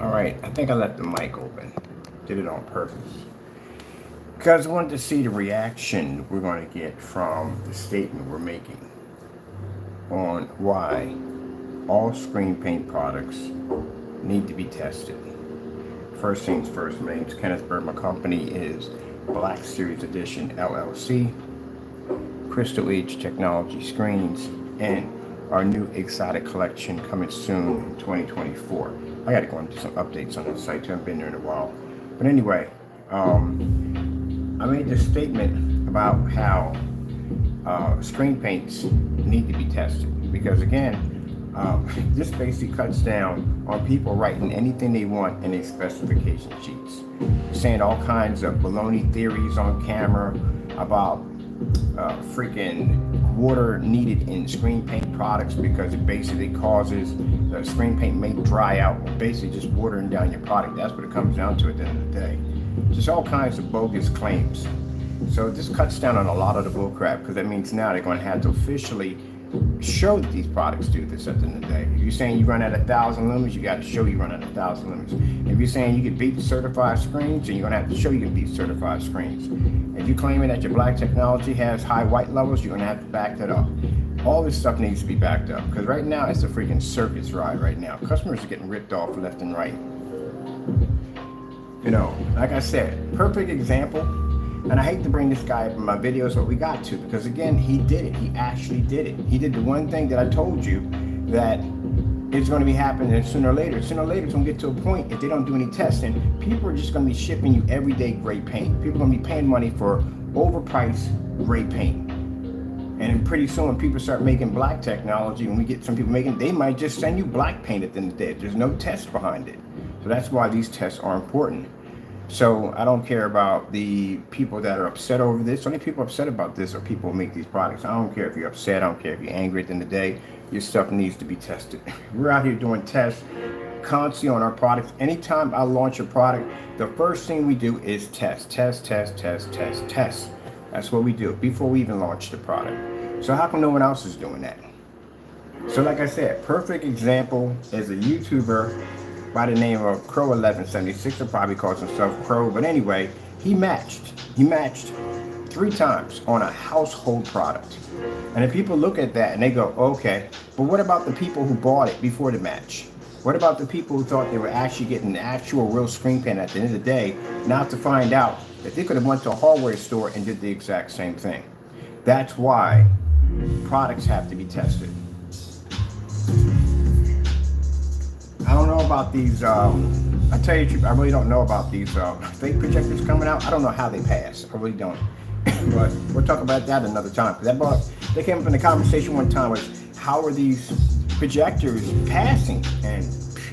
Alright, I think I left the mic open. Did it on purpose. Because I wanted to see the reaction we're going to get from the statement we're making on why all screen paint products need to be tested. First things first, my name's Kenneth Bird. My company is Black Series Edition LLC, Crystal Age Technology Screens, and our new exotic collection coming soon in 2024. I got to go into some updates on the site. I haven't been there in a while. But anyway, I made this statement about how screen paints need to be tested. Because again, this basically cuts down on people writing anything they want in their specification sheets. Saying all kinds of baloney theories on camera about freaking water needed in screen paint products because it basically causes the screen paint may dry out, basically just watering down your product. That's what it comes down to at the end of the day. Just all kinds of bogus claims. So this cuts down on a lot of the bullcrap, because that means now they're going to have to officially show that these products do this at the end of the day. If you're saying you run at 1,000 lumens, you got to show you run at 1,000 lumens. If you're saying you can beat certified screens, then you're going to have to show you can beat certified screens. If you're claiming that your black technology has high white levels, you're going to have to back that up. All this stuff needs to be backed up, because right now it's a freaking circus ride right now. Customers are getting ripped off left and right. You know, like I said, perfect example. And I hate to bring this guy up in my videos, but we got to, because again, he did it. He actually did it. He did the one thing that I told you that it's going to be happening sooner or later. Sooner or later, it's going to get to a point, if they don't do any testing, people are just going to be shipping you everyday gray paint. People are going to be paying money for overpriced gray paint. And pretty soon, when people start making black technology, when we get some people making, they might just send you black paint at the end of the day. There's no test behind it. So that's why these tests are important. So I don't care about the people that are upset over this. Only people upset about this are people who make these products. I don't care if you're upset. I don't care if you're angry. At the end of the day, your stuff needs to be tested. We're out here doing tests constantly on our products. Anytime I launch a product, the first thing we do is test. That's what we do before we even launch the product. So how come no one else is doing that? So like I said, perfect example is a YouTuber by the name of Crow 1176, or probably calls himself Crow, but anyway, he matched 3 times on a household product. And if people look at that and they go, okay, but what about the people who bought it before the match? What about the people who thought they were actually getting the actual real screen paint at the end of the day, not to find out that they could have went to a hardware store and did the exact same thing? That's why products have to be tested. I don't know about these, I tell you the truth, I really don't know about these fake projectors coming out. I don't know how they pass. I really don't. But we'll talk about that another time. They came up in the conversation one time with, how are these projectors passing? And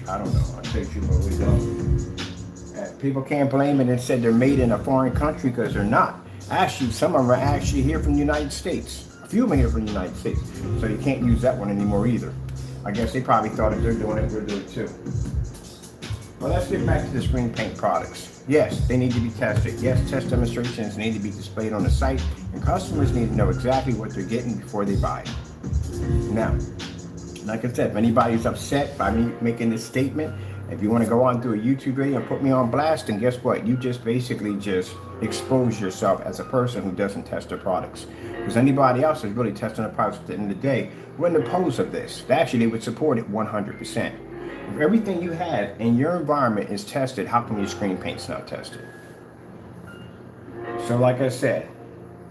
I don't know. I tell you the truth, I really don't. People can't blame it and said they're made in a foreign country, because they're not. Actually, some of them are actually here from the United States. A few of them are here from the United States. So you can't use that one anymore either. I guess they probably thought if they're doing it, we're doing it too. Well, let's get back to the screen paint products. Yes, they need to be tested. Yes, test demonstrations need to be displayed on the site, and customers need to know exactly what they're getting before they buy it. Now, like I said, if anybody's upset by me making this statement, if you want to go on to a YouTube video and put me on blast, then guess what? You just basically just expose yourself as a person who doesn't test their products. Because anybody else is really testing their products at the end of the day wouldn't oppose of this. Actually, they would support it 100%. If everything you have in your environment is tested, how come your screen paint's not tested? So like I said,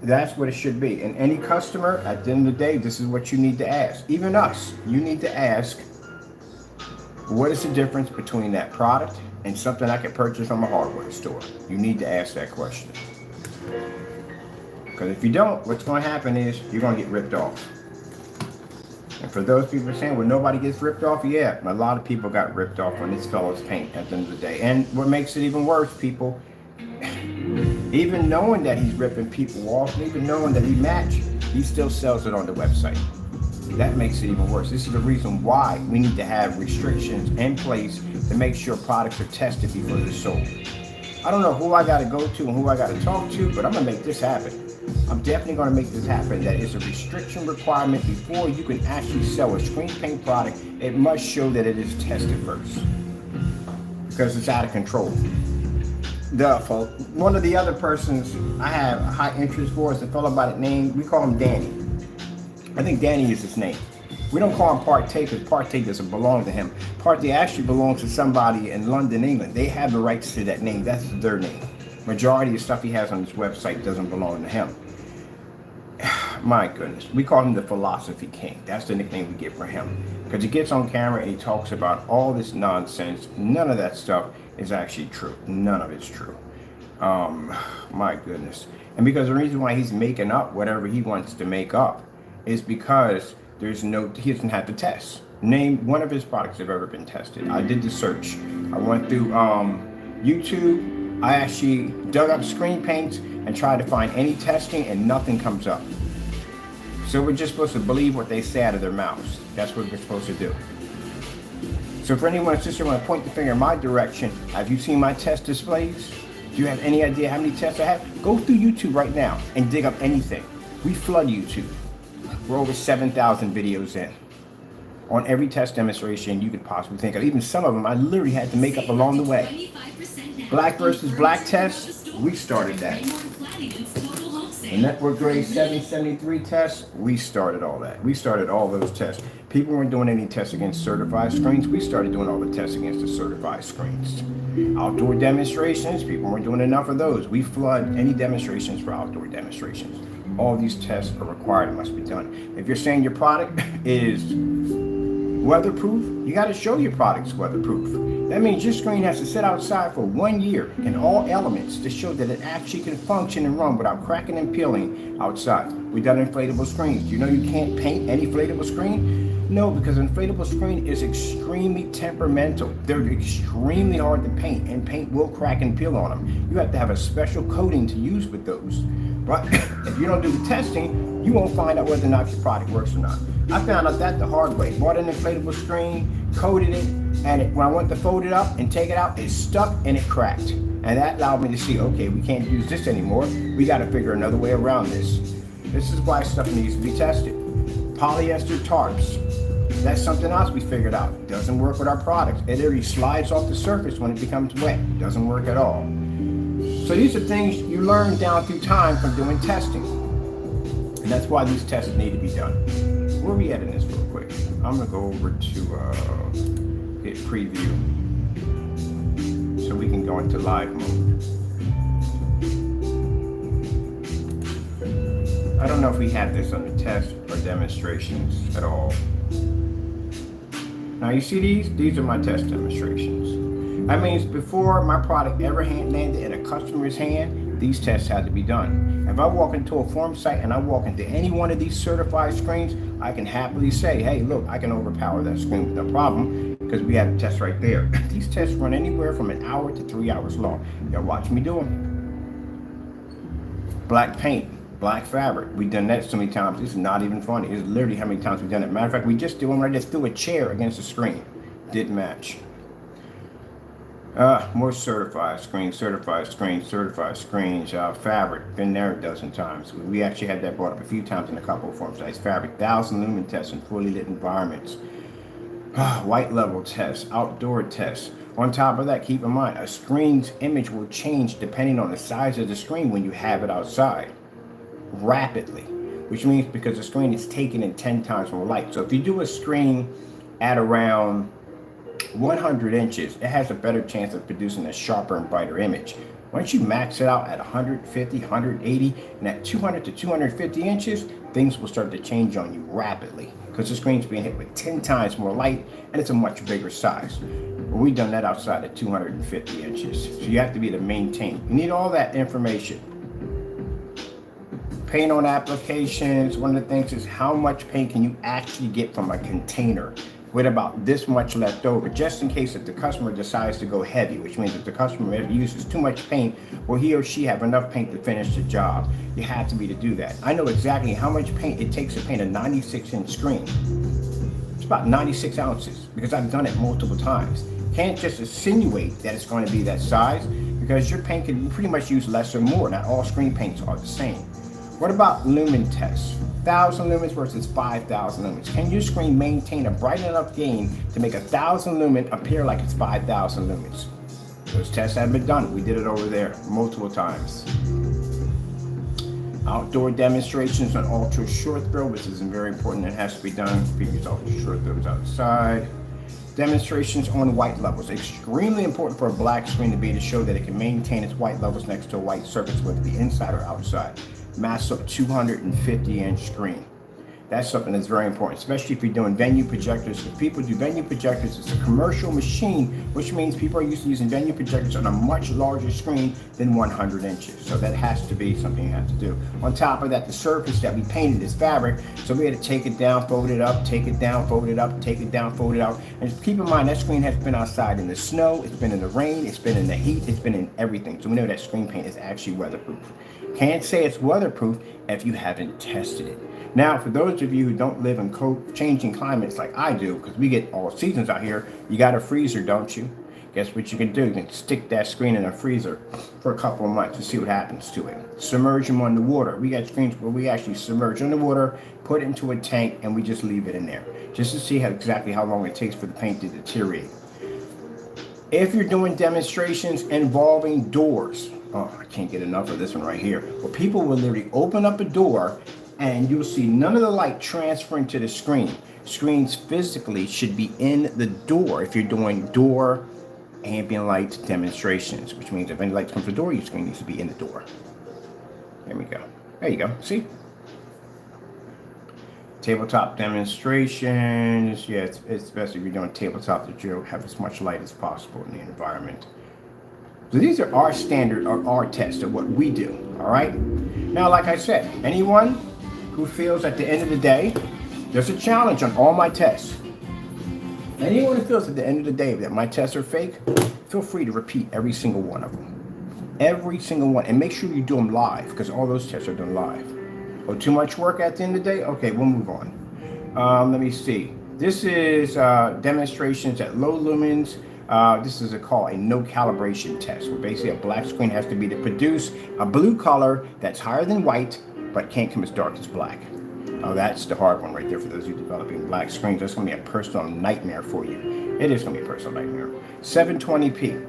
that's what it should be. And any customer, at the end of the day, this is what you need to ask. Even us, you need to ask, what is the difference between that product and something I can purchase from a hardware store? You need to ask that question. Because if you don't, what's going to happen is you're going to get ripped off. And for those people saying, well, nobody gets ripped off, yeah, a lot of people got ripped off on this fellow's paint at the end of the day. And what makes it even worse, people, even knowing that he's ripping people off, and even knowing that he matched, he still sells it on the website. That makes it even worse. This is the reason why we need to have restrictions in place to make sure products are tested before they're sold. I don't know who I got to go to and who I got to talk to, but I'm going to make this happen. I'm definitely going to make this happen. That is a restriction requirement. Before you can actually sell a screen paint product, it must show that it is tested first. because it's out of control. One of the other persons I have a high interest for is a fellow by the name, we call him Danny. I think Danny is his name. We don't call him Partey because Partey doesn't belong to him. Partey actually belongs to somebody in London, England. They have the rights to that name. That's their name. Majority of stuff he has on his website doesn't belong to him. My goodness. We call him the Philosophy King. That's the nickname we get for him. Because he gets on camera and he talks about all this nonsense. None of that stuff is actually true. None of it's true. My goodness. And because the reason why he's making up whatever he wants to make up is because he doesn't have to test. Name one of his products that have ever been tested. I did the search. I went through YouTube. I actually dug up screen paints and tried to find any testing and nothing comes up. So we're just supposed to believe what they say out of their mouths. That's what we're supposed to do. So for anyone that's just want to point the finger in my direction, have you seen my test displays? Do you have any idea how many tests I have? Go through YouTube right now and dig up anything. We flood YouTube. We're over 7,000 videos in on every test demonstration you could possibly think of. Even some of them I literally had to make up along the way. Black versus black test, we started that. The network grade 7073 test, we started all that. We started all those tests. People weren't doing any tests against certified screens. We started doing all the tests against the certified screens. Outdoor demonstrations, people weren't doing enough of those. We flood any demonstrations for outdoor demonstrations. All these tests are required and must be done. If you're saying your product is weatherproof, you got to show your product's weatherproof. That means your screen has to sit outside for 1 year in all elements to show that it actually can function and run without cracking and peeling outside. We done inflatable screens. Do you know you can't paint any inflatable screen? No, because an inflatable screen is extremely temperamental. They're extremely hard to paint, and paint will crack and peel on them. You have to have a special coating to use with those. But if you don't do the testing, you won't find out whether or not your product works or not. I found out that the hard way. Bought an inflatable screen, coated it, and when I went to fold it up and take it out, it stuck and it cracked. And that allowed me to see, okay, we can't use this anymore. We got to figure another way around this. This is why stuff needs to be tested. Polyester tarps. That's something else we figured out. It doesn't work with our products. It literally slides off the surface when it becomes wet. It doesn't work at all. So these are things you learn down through time from doing testing. And that's why these tests need to be done. Where are we at in this real quick? I'm going to go over to hit preview so we can go into live mode. I don't know if we have this on the test or demonstrations at all. Now you see these? These are my test demonstrations. That means before my product ever landed in a customer's hand, these tests had to be done. If I walk into a form site and I walk into any one of these certified screens, I can happily say, hey, look, I can overpower that screen with no problem because we have a test right there. These tests run anywhere from an hour to 3 hours long. Y'all watch me do them. Black paint. Black fabric. We've done that so many times. It's not even funny. It's literally how many times we've done it. Matter of fact, we just did one where I just threw a chair against the screen. Didn't match. More certified screens, fabric. Been there a dozen times. We actually had that brought up a few times in a couple of form sites. Fabric, 1,000 lumen tests in fully lit environments. White level tests, outdoor tests. On top of that, keep in mind, a screen's image will change depending on the size of the screen when you have it outside. Rapidly, which means because the screen is taking in 10 times more light. So if you do a screen at around 100 inches, it has a better chance of producing a sharper and brighter image. Once you max it out at 150, 180, and at 200 to 250 inches, things will start to change on you rapidly because the screen's being hit with 10 times more light and it's a much bigger size. Well, we've done that outside at 250 inches. So you have to be able to maintain. You need all that information. Paint on applications, one of the things is how much paint can you actually get from a container with about this much left over, just in case if the customer decides to go heavy, which means if the customer uses too much paint, will he or she have enough paint to finish the job? You have to be to do that. I know exactly how much paint it takes to paint a 96-inch screen. It's about 96 ounces because I've done it multiple times. Can't just insinuate that it's going to be that size because your paint can pretty much use less or more. Not all screen paints are the same. What about lumen tests? 1,000 lumens versus 5,000 lumens. Can your screen maintain a bright enough gain to make 1,000 lumen appear like it's 5,000 lumens? Those tests have been done. We did it over there multiple times. Outdoor demonstrations on ultra short throw, which is very important. It has to be done. Previous ultra short throws outside. Demonstrations on white levels. Extremely important for a black screen to be to show that it can maintain its white levels next to a white surface, whether it be inside or outside. Massive 250-inch screen. That's something that's very important, especially if you're doing venue projectors. If people do venue projectors, it's a commercial machine, which means people are used to using venue projectors on a much larger screen than 100 inches. So that has to be something you have to do. On top of that, the surface that we painted is fabric, so we had to take it down, fold it up, take it down, fold it up, take it down, fold it out. And just keep in mind, that screen has been outside in the snow, it's been in the rain, it's been in the heat, it's been in everything. So we know that screen paint is actually weatherproof. Can't say it's weatherproof if you haven't tested it. Now, for those of you who don't live in changing climates like I do, because we get all seasons out here, you got a freezer, don't you? Guess what you can do? You can stick that screen in a freezer for a couple of months and see what happens to it. Submerge them underwater. We got screens where we actually submerge underwater, put it into a tank, and we just leave it in there, just to see exactly how long it takes for the paint to deteriorate. If you're doing demonstrations involving doors, oh, I can't get enough of this one right here, where people will literally open up a door and you'll see none of the light transferring to the screen. Screens physically should be in the door if you're doing door ambient light demonstrations, which means if any light comes to the door, your screen needs to be in the door. There we go. There you go. See? Tabletop demonstrations. Yeah, it's best if you're doing tabletop that you have as much light as possible in the environment. So these are our standard or our tests of what we do. All right. Now, like I said, anyone who feels at the end of the day, there's a challenge on all my tests. Anyone who feels at the end of the day that my tests are fake, feel free to repeat every single one of them. Every single one. And make sure you do them live, because all those tests are done live. Oh, too much work at the end of the day? Okay, we'll move on. Let me see. This is demonstrations at low lumens. This is called a no calibration test, where basically a black screen has to be to produce a blue color that's higher than white, but can't come as dark as black. Oh, that's the hard one right there for those of you developing black screens. That's going to be a personal nightmare for you. It is going to be a personal nightmare. 720p.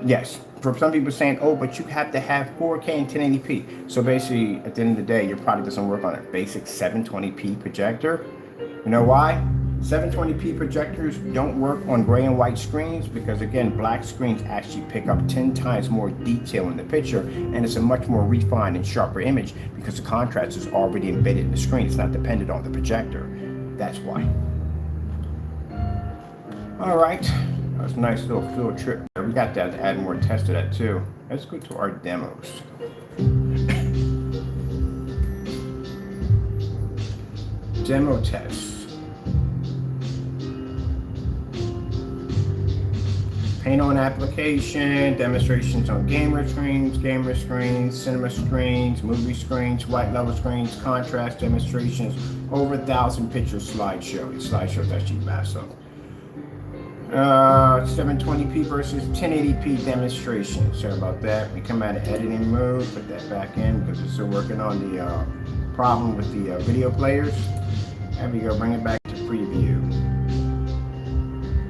Yes, for some people saying, oh, but you have to have 4K and 1080p. So basically, at the end of the day, your product doesn't work on a basic 720p projector. You know why? 720p projectors don't work on gray and white screens because, again, black screens actually pick up 10 times more detail in the picture, and it's a much more refined and sharper image because the contrast is already embedded in the screen. It's not dependent on the projector. That's why. All right. That's a nice little field trip. We got to add more tests to that too. Let's go to our demos. Demo tests. Paint on application, demonstrations on gamer screens, cinema screens, movie screens, white level screens, contrast demonstrations, over 1,000 picture slideshow. The slideshow is actually massive. 720p versus 1080p demonstration. Sorry about that. We come out of editing mode, put that back in because we're still working on the problem with the video players. There we go, bring it back to preview.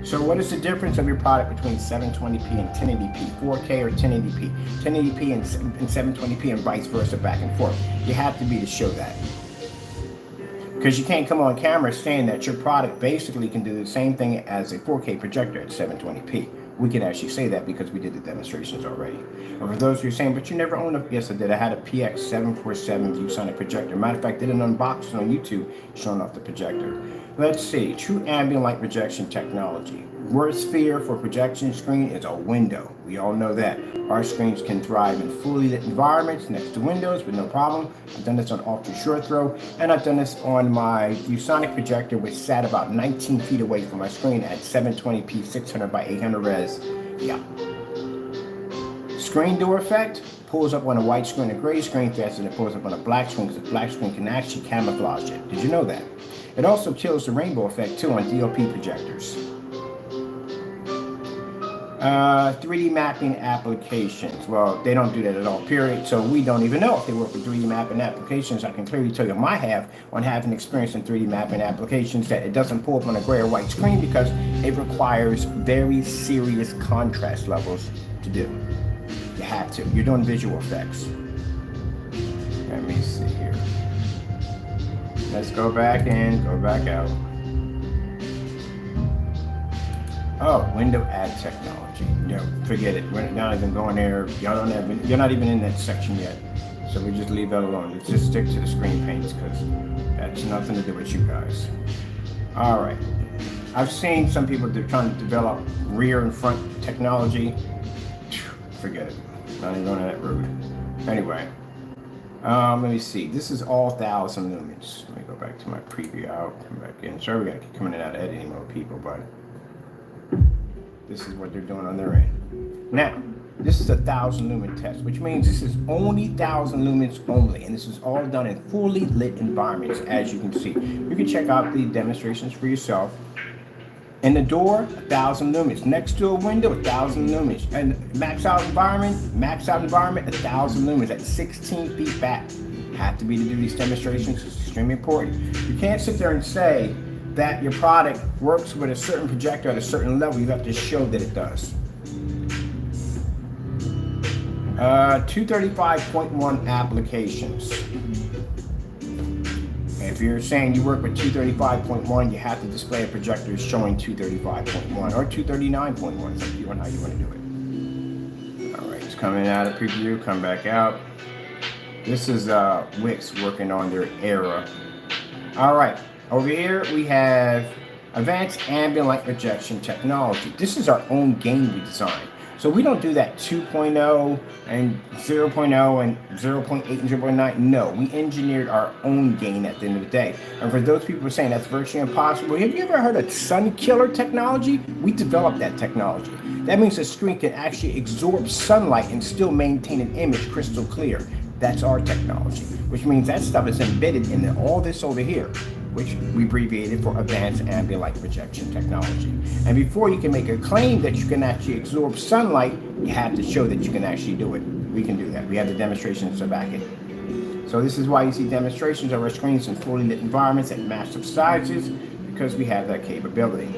So what is the difference of your product between 720p and 1080p, 4K or 1080p, 1080p and 720p and vice versa, back and forth? You have to be to show that. Because you can't come on camera saying that your product basically can do the same thing as a 4K projector at 720p. We can actually say that because we did the demonstrations already. But for those who are saying, but you never owned a, yes I did, I had a PX747 ViewSonic projector. Matter of fact, I did an unboxing on YouTube showing off the projector. Let's see, true ambient light projection technology. Worst fear for projection screen is a window. We all know that. Our screens can thrive in fully lit environments next to windows with no problem. I've done this on ultra short throw, and I've done this on my ViewSonic projector, which sat about 19 feet away from my screen at 720p 600 by 800 res. Yeah. Screen door effect pulls up on a white screen, a gray screen faster than it pulls up on a black screen, because the black screen can actually camouflage it. Did you know that? It also kills the rainbow effect too on DOP projectors. 3D mapping applications. Well, they don't do that at all, period. So we don't even know if they work with 3D mapping applications. I can clearly tell you my half on having experience in 3D mapping applications that it doesn't pull up on a gray or white screen because it requires very serious contrast levels to do. You have to. You're doing visual effects. Let me see here. Let's go back in, go back out. Oh, window add technology. No, forget it. We're not even going there. Y'all don't have. You're not even in that section yet. So we just leave that alone. Let's just stick to the screen paints because that's nothing to do with you guys. All right. I've seen some people trying to develop rear and front technology. Forget it. Not even going to that road. Anyway, let me see. This is all 1,000 lumens. Let me go back to my preview out. Come back in. Sorry, we got to keep coming in and out of editing mode, people, but this is what they're doing on their end. Now, this is a 1,000 lumen test, which means this is only 1,000 lumens only, and this is all done in fully lit environments, as you can see. You can check out the demonstrations for yourself. In the door, 1,000 lumens. Next to a window, 1,000 lumens. And max out environment, 1,000 lumens at 16 feet back. Have to be to do these demonstrations. It's extremely important. You can't sit there and say that your product works with a certain projector at a certain level. You have to show that it does. 235.1 applications. If you're saying you work with 235.1, you have to display a projector showing 235.1 or 239.1. It's up to you on how you want to do it. All right, it's coming out of preview, come back out. This is Wix working on their era. All right, over here we have advanced ambient light projection technology. This is our own game we designed. So we don't do that 2.0 and 0.0 and 0.8 and 0.9. No, we engineered our own gain at the end of the day. And for those people who are saying that's virtually impossible, have you ever heard of sun killer technology? We developed that technology. That means the screen can actually absorb sunlight and still maintain an image crystal clear. That's our technology, which means that stuff is embedded in all this over here, which we abbreviated for advanced ambient light projection technology. And before you can make a claim that you can actually absorb sunlight, you have to show that you can actually do it. We can do that. We have the demonstrations to back it. So this is why you see demonstrations of our screens in fully lit environments at massive sizes, because we have that capability.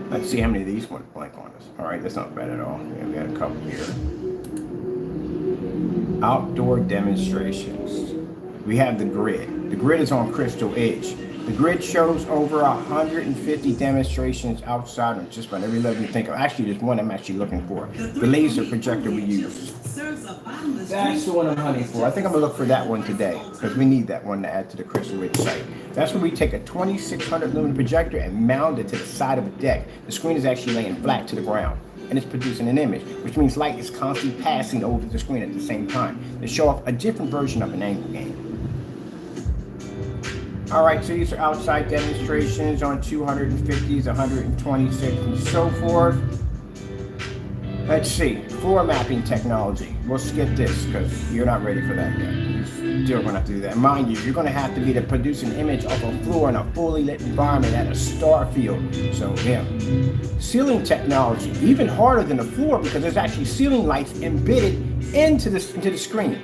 Let's see how many of these went blank on us. All right, that's not bad at all. Yeah, we had a couple here. Outdoor demonstrations. We have the grid. The grid is on Crystal Edge. The grid shows over 150 demonstrations outside on just about every level you think of. Actually, there's one I'm actually looking for. The laser projector we use. That's the one I'm hunting for. I think I'm gonna look for that one today because we need that one to add to the Crystal Edge site. That's where we take a 2600 lumen projector and mount it to the side of a deck. The screen is actually laying flat to the ground, and it's producing an image, which means light is constantly passing over the screen at the same time to show off a different version of an angle game. All right, so these are outside demonstrations on 250s, 126, and so forth. Let's see, floor mapping technology. We'll skip this because you're not ready for that yet. You're still gonna have to do that. Mind you, you're gonna have to be to produce an image of a floor in a fully lit environment at a star field. So yeah. Ceiling technology, even harder than the floor because there's actually ceiling lights embedded into the screen.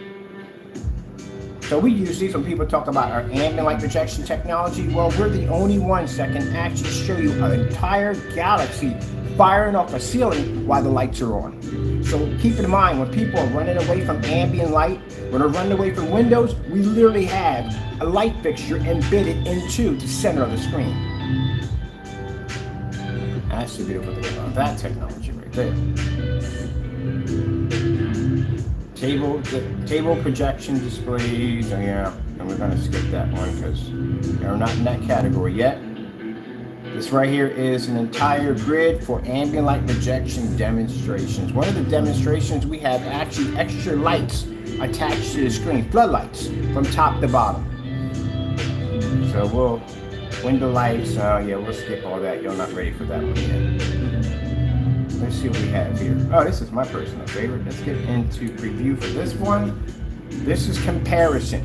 So we use these when people talk about our ambient light projection technology. Well, we're the only ones that can actually show you an entire galaxy firing off a ceiling while the lights are on. So keep in mind, when people are running away from ambient light, when they're running away from windows, we literally have a light fixture embedded into the center of the screen. That's the beautiful thing about that technology right there. Table projection displays, oh yeah, and we're gonna skip that one because we're not in that category yet. This right here is an entire grid for ambient light projection demonstrations. One of the demonstrations, we have actually extra lights attached to the screen, floodlights from top to bottom. So window lights, yeah, we'll skip all that. You're not ready for that one yet. Let's see what we have here. Oh, this is my personal favorite. Let's get into preview for this one. This is comparison.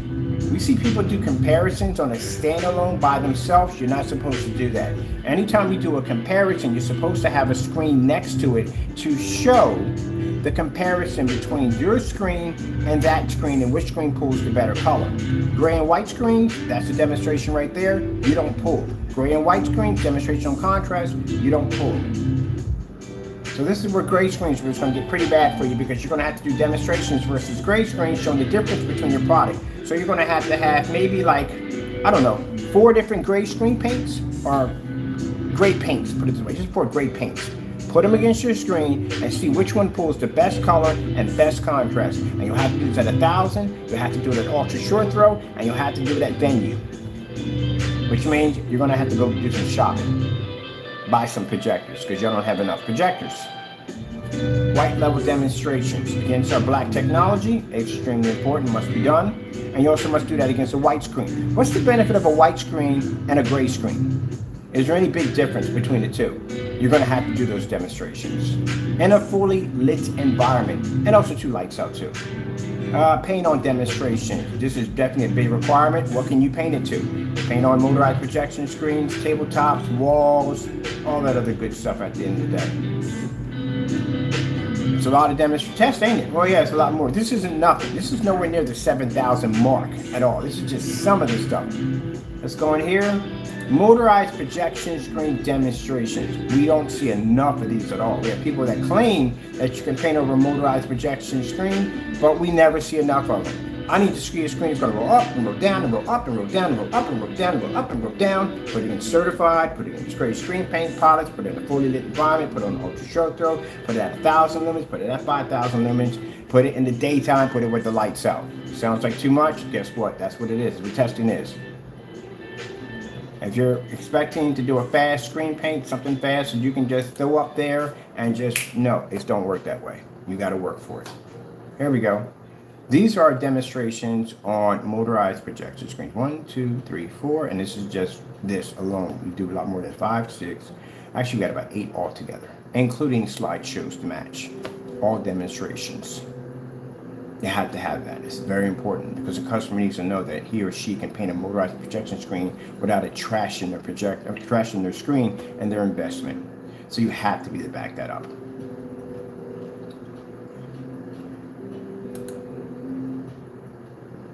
We see people do comparisons on a standalone by themselves. You're not supposed to do that. Anytime you do a comparison, you're supposed to have a screen next to it to show the comparison between your screen and that screen and which screen pulls the better color. Gray and white screens, that's a demonstration right there. You don't pull. Gray and white screens, demonstration on contrast, you don't pull. So this is where gray screens is going to get pretty bad for you, because you're going to have to do demonstrations versus gray screens showing the difference between your product. So you're going to have maybe like, I don't know, 4 different gray screen paints, or gray paints, put it this way, just 4 gray paints. Put them against your screen and see which one pulls the best color and best contrast. And you'll have to do this at 1,000, you'll have to do it at ultra short throw, and you'll have to do it at venue. Which means you're going to have to go do some shopping. Buy some projectors, because you don't have enough projectors. White level demonstrations against our black technology, extremely important, must be done. And you also must do that against a white screen. What's the benefit of a white screen and a gray screen? Is there any big difference between the two? You're going to have to do those demonstrations in a fully lit environment, and also 2 lights out too. Paint on demonstrations. This is definitely a big requirement. What can you paint it to? Paint on motorized projection screens, tabletops, walls, all that other good stuff at the end of the day. It's a lot of tests, ain't it? Well, yeah, it's a lot more. This isn't nothing. This is nowhere near the 7,000 mark at all. This is just some of the stuff. Let's go in here. Motorized projection screen demonstrations. We don't see enough of these at all. We have people that claim that you can paint over a motorized projection screen, but we never see enough of them. I need to see a screen that's going to roll up and roll down and roll up and roll down and roll up and roll down and roll up and roll down. Put it in certified, put it in straight screen paint products, put it in a fully lit environment, put it on ultra short throw, put it at 1,000 lumens, put it at 5,000 lumens, put it in the daytime, put it with the lights out. Sounds like too much? Guess what? That's what it is. What testing is. If you're expecting to do a fast screen paint, something fast, and you can just throw up there and just, no, it don't work that way. You got to work for it. Here we go. These are demonstrations on motorized projection screens. 1, 2, 3, 4, and this is just this alone. We do a lot more than 5, 6. Actually, we got about 8 altogether, including slideshows to match. All demonstrations. You have to have that. It's very important, because the customer needs to know that he or she can paint a motorized projection screen without it trashing their screen and their investment. So you have to be to back that up.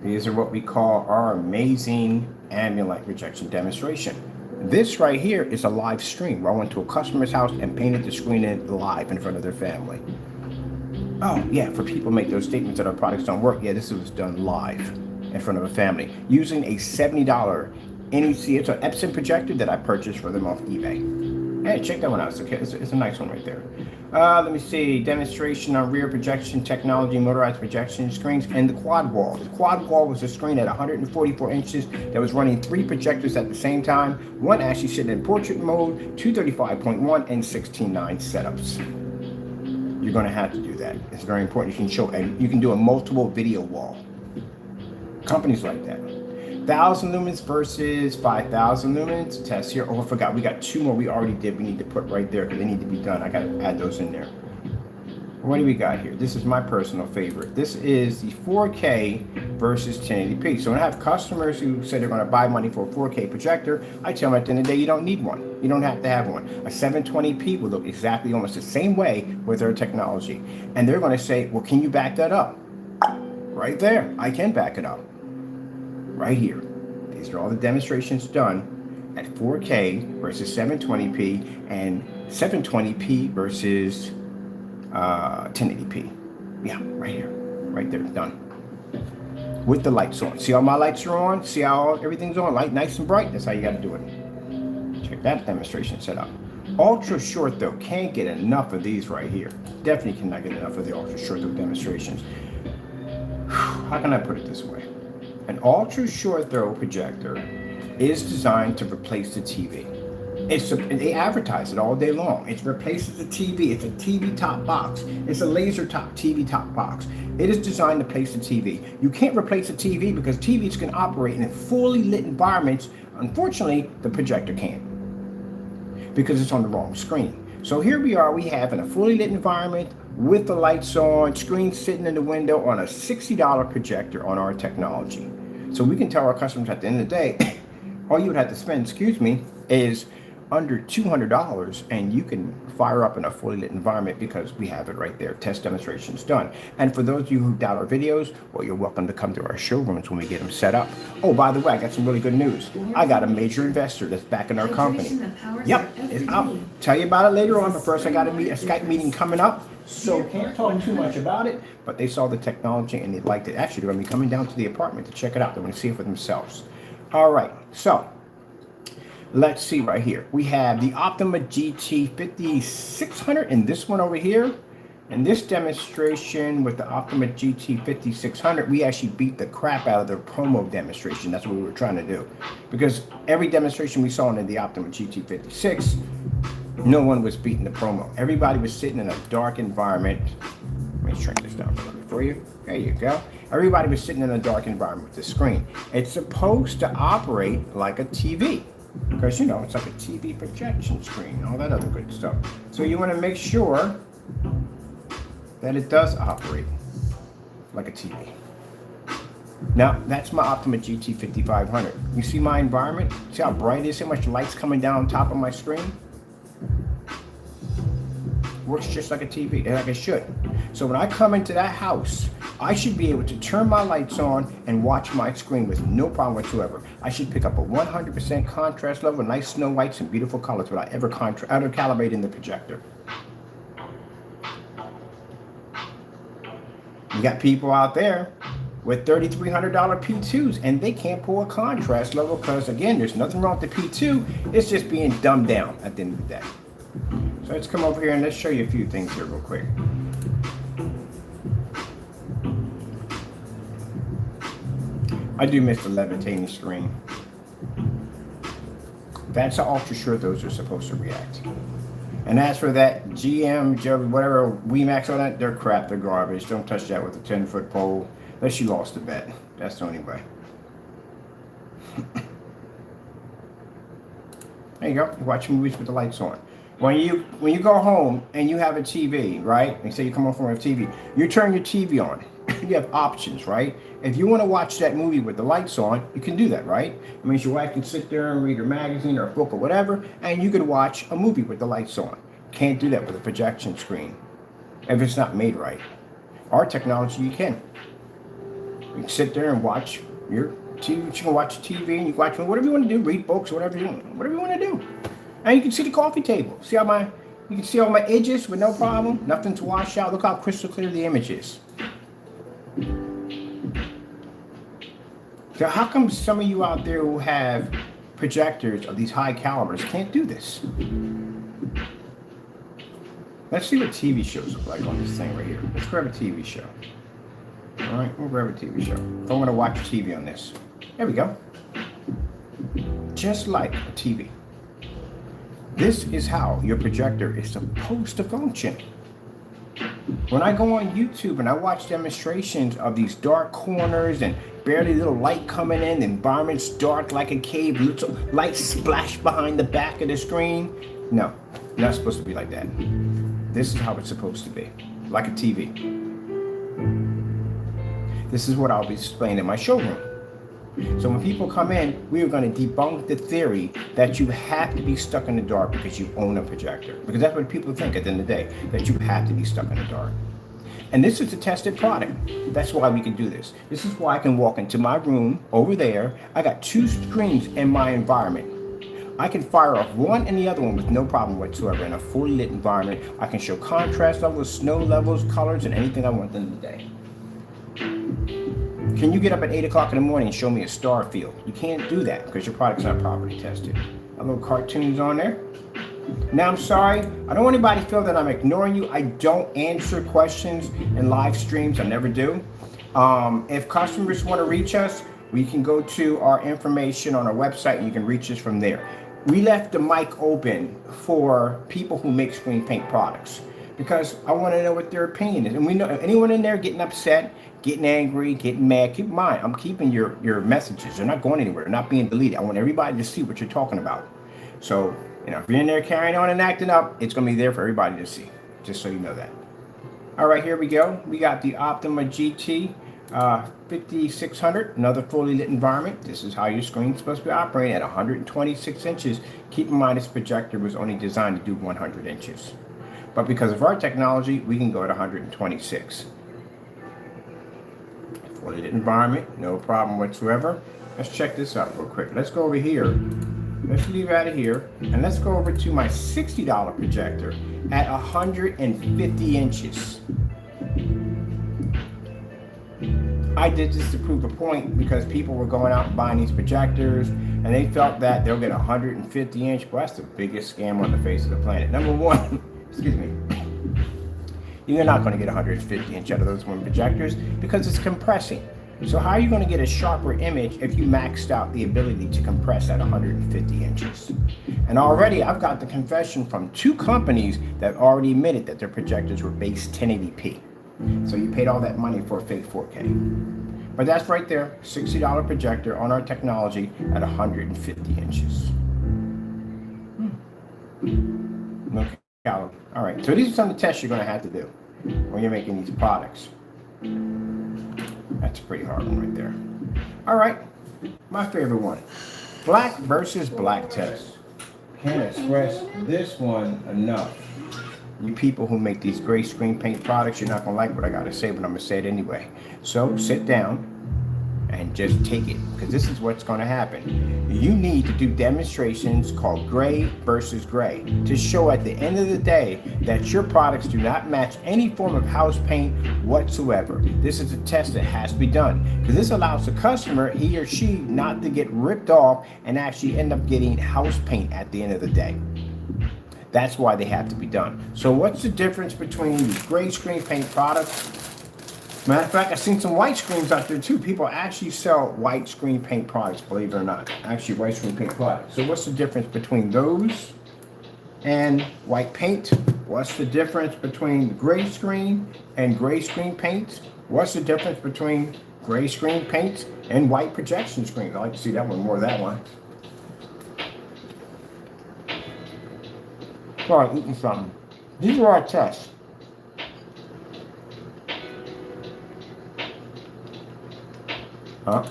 These are what we call our amazing ambient light projection demonstration. This right here is a live stream where I went to a customer's house and painted the screen in live in front of their family. Oh, yeah, for people make those statements that our products don't work. Yeah, this was done live in front of a family using a $70 NEC. It's an Epson projector that I purchased for them off eBay. Hey, check that one out. It's a nice one right there. Let me see. Demonstration on rear projection technology, motorized projection screens, and the quad wall. The quad wall was a screen at 144 inches that was running 3 projectors at the same time. One actually sitting in portrait mode, 235.1 and 16:9 setups. You're going to have to do that. It's very important. You can show, and you can do a multiple video wall. Companies like that. 1,000 lumens versus 5,000 lumens. Test here. Oh, I forgot. We got 2 more we already did. We need to put right there because they need to be done. I got to add those in there. What do we got here? This is my personal favorite. This is the 4K versus 1080p. So when I have customers who say they're going to buy money for a 4K projector, I tell them at the end of the day, you don't need one. You don't have to have one. A 720p will look exactly almost the same way with their technology. And they're going to say, well, can you back that up? Right there. I can back it up. Right here. These are all the demonstrations done at 4K versus 720p and 720p versus 1080p. Yeah, right here, right there, done. With the lights on. See how my lights are on? See how everything's on? Light nice and bright. That's how you got to do it. Check that demonstration setup. Ultra short though, can't get enough of these right here. Definitely cannot get enough of the ultra short throw demonstrations. How can I put it this way? An ultra short throw projector is designed to replace the TV. They advertise it all day long. It replaces the TV. It's a TV top box. It's a laser top TV top box. It is designed to replace the TV. You can't replace the TV because TVs can operate in fully lit environments. Unfortunately, the projector can't because it's on the wrong screen. So here we are. We have in a fully lit environment with the lights on, screen sitting in the window on a $60 projector on our technology. So we can tell our customers at the end of the day, all you would have to spend, is under $200, and you can fire up in a fully lit environment because we have it right there. Test demonstrations done. And for those of you who doubt our videos, well, you're welcome to come to our showrooms when we get them set up. Oh, by the way, I got some really good news. I got a major investor that's backing our company. Yep, I'll tell you about it later on, but first I got a Skype meeting coming up. So can't talk too much about it, but they saw the technology and they liked it. Actually, they're going to be coming down to the apartment to check it out. They want to see it for themselves. All right, so let's see right here. We have the Optima GT 5600 and this one over here. In this demonstration with the Optima GT 5600, we actually beat the crap out of the promo demonstration. That's what we were trying to do. Because every demonstration we saw in the Optima GT 56, no one was beating the promo. Everybody was sitting in a dark environment. Let me shrink this down a little bit for you. There you go. Everybody was sitting in a dark environment with the screen. It's supposed to operate like a TV. Because, you know, it's like a TV projection screen, all that other good stuff. So you want to make sure that it does operate like a TV. Now, that's my Optima GT 5500. You see my environment? See how bright it is? How much light's coming down on top of my screen? Works just like a TV, like it should. So when I come into that house, I should be able to turn my lights on and watch my screen with no problem whatsoever. I should pick up a 100% contrast level, nice snow whites and beautiful colors without ever calibrating the projector. You got people out there with $3,300 P2s and they can't pull a contrast level because, again, there's nothing wrong with the P2. It's just being dumbed down at the end of the day. So let's come over here and let's show you a few things here real quick. I do miss the levitating screen. That's how ultra sure those are supposed to react. And as for that GM, whatever, WeMax, all that, they're crap, they're garbage. Don't touch that with a 10-foot pole, unless you lost the bet. That's the only way. There you go, you watch movies with the lights on. When you go home and you have a TV, right? And say you come home from a TV, you turn your TV on. You have options, right? If you want to watch that movie with the lights on, you can do that, right? It means your wife can sit there and read her magazine or a book or whatever, and you can watch a movie with the lights on. Can't do that with a projection screen if it's not made right. Our technology, you can. You can sit there and watch your TV. You can watch TV and you can watch whatever you want to do, read books, whatever you want to do. And you can see the coffee table. See how you can see all my edges with no problem. Nothing to wash out. Look how crystal clear the image is. So how come some of you out there who have projectors of these high calibers can't do this? Let's see what TV shows look like on this thing right here. Let's grab a TV show. All right, we'll grab a TV show. I'm going to watch TV on this. There we go. Just like a TV. This is how your projector is supposed to function. When I go on YouTube and I watch demonstrations of these dark corners and barely little light coming in, the environment's dark like a cave, little light splash behind the back of the screen. No, not supposed to be like that. This is how it's supposed to be, like a TV. This is what I'll be displaying in my showroom. So when people come in, we are going to debunk the theory that you have to be stuck in the dark because you own a projector. Because that's what people think at the end of the day, that you have to be stuck in the dark. And this is a tested product. That's why we can do this. This is why I can walk into my room over there. I got 2 screens in my environment. I can fire off one and the other one with no problem whatsoever in a fully lit environment. I can show contrast levels, snow levels, colors, and anything I want in the day. Can you get up at 8 o'clock in the morning and show me a star field? You can't do that because your product's not properly tested. A little cartoons on there. Now, I'm sorry. I don't want anybody to feel that I'm ignoring you. I don't answer questions in live streams. I never do. If customers want to reach us, we can go to our information on our website and you can reach us from there. We left the mic open for people who make screen paint products because I want to know what their opinion is. And we know anyone in there getting upset, getting angry, getting mad, keep in mind, I'm keeping your messages. They're not going anywhere. They're not being deleted. I want everybody to see what you're talking about. So, if you're in there carrying on and acting up, it's going to be there for everybody to see, just so you know that. All right, here we go. We got the Optima GT 5600, another fully lit environment. This is how your screen's supposed to be operating at 126 inches. Keep in mind this projector was only designed to do 100 inches. But because of our technology, we can go at 126. Fully lit environment, no problem whatsoever. Let's check this out real quick. Let's go over here. Let's leave out of here, and let's go over to my $60 projector at 150 inches. I did this to prove a point because people were going out and buying these projectors, and they felt that they'll get 150 inch. Well, that's the biggest scam on the face of the planet. Number one, excuse me, you're not going to get 150 inch out of those one projectors because it's compressing. So how are you going to get a sharper image if you maxed out the ability to compress at 150 inches? And already I've got the confession from 2 companies that already admitted that their projectors were base 1080p. So you paid all that money for a fake 4K. But that's right there, $60 projector on our technology at 150 inches. Okay. All right, so these are some of the tests you're going to have to do when you're making these products. That's a pretty hard one right there. All right, my favorite one. Black versus black test. Can't express this one enough. You people who make these gray screen paint products, you're not going to like what I got to say, but I'm going to say it anyway. So sit down and just take it, because this is what's going to happen. You need to do demonstrations called gray versus gray to show at the end of the day that your products do not match any form of house paint whatsoever. This is a test that has to be done, because this allows the customer, he or she, not to get ripped off and actually end up getting house paint at the end of the day. That's why they have to be done. So what's the difference between these gray screen paint products? Matter of fact, I've seen some white screens out there too. People actually sell white screen paint products, believe it or not. Actually, white screen paint products. So what's the difference between those and white paint? What's the difference between gray screen and gray screen paint? What's the difference between gray screen paint and white projection screens? I like to see that one more, that one. Sorry, eating something. These are our tests.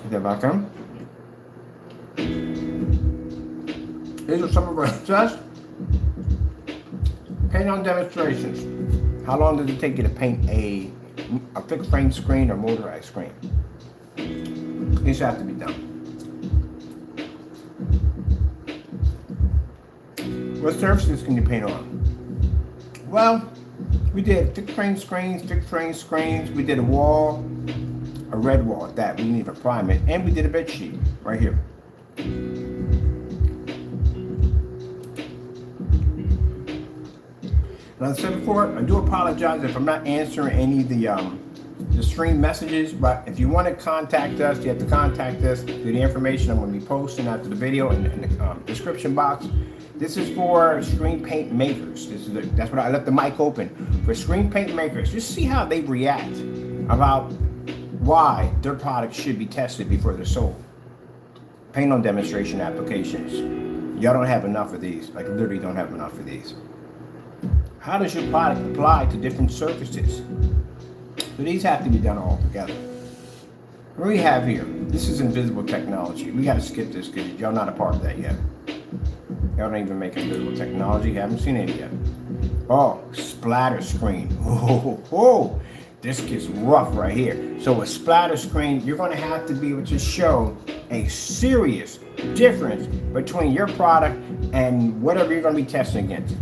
Get back in. These are some of our tests. Paint on demonstrations. How long does it take you to paint a fixed frame screen or motorized screen? These have to be done. What surfaces can you paint on? Well, we did fixed frame screens. We did a wall, a red wall at that. We didn't even prime it. And we did a bed sheet right here. Now, as I said before, I do apologize if I'm not answering any of the stream messages, but if you want to contact us, you have to contact us through the information I'm going to be posting after the video in the description box. This is for screen paint makers. That's what I left the mic open for screen paint makers. Just see how they react about why their products should be tested before they're sold. Paint on demonstration applications. Y'all don't have enough of these. Like, literally don't have enough of these. How does your product apply to different surfaces? So these have to be done all together. What do we have here? This is invisible technology. We got to skip this because y'all not a part of that yet. Y'all don't even make invisible technology. Haven't seen it yet. Oh, splatter screen. Oh, this gets rough right here. So a splatter screen, you're going to have to be able to show a serious difference between your product and whatever you're going to be testing against.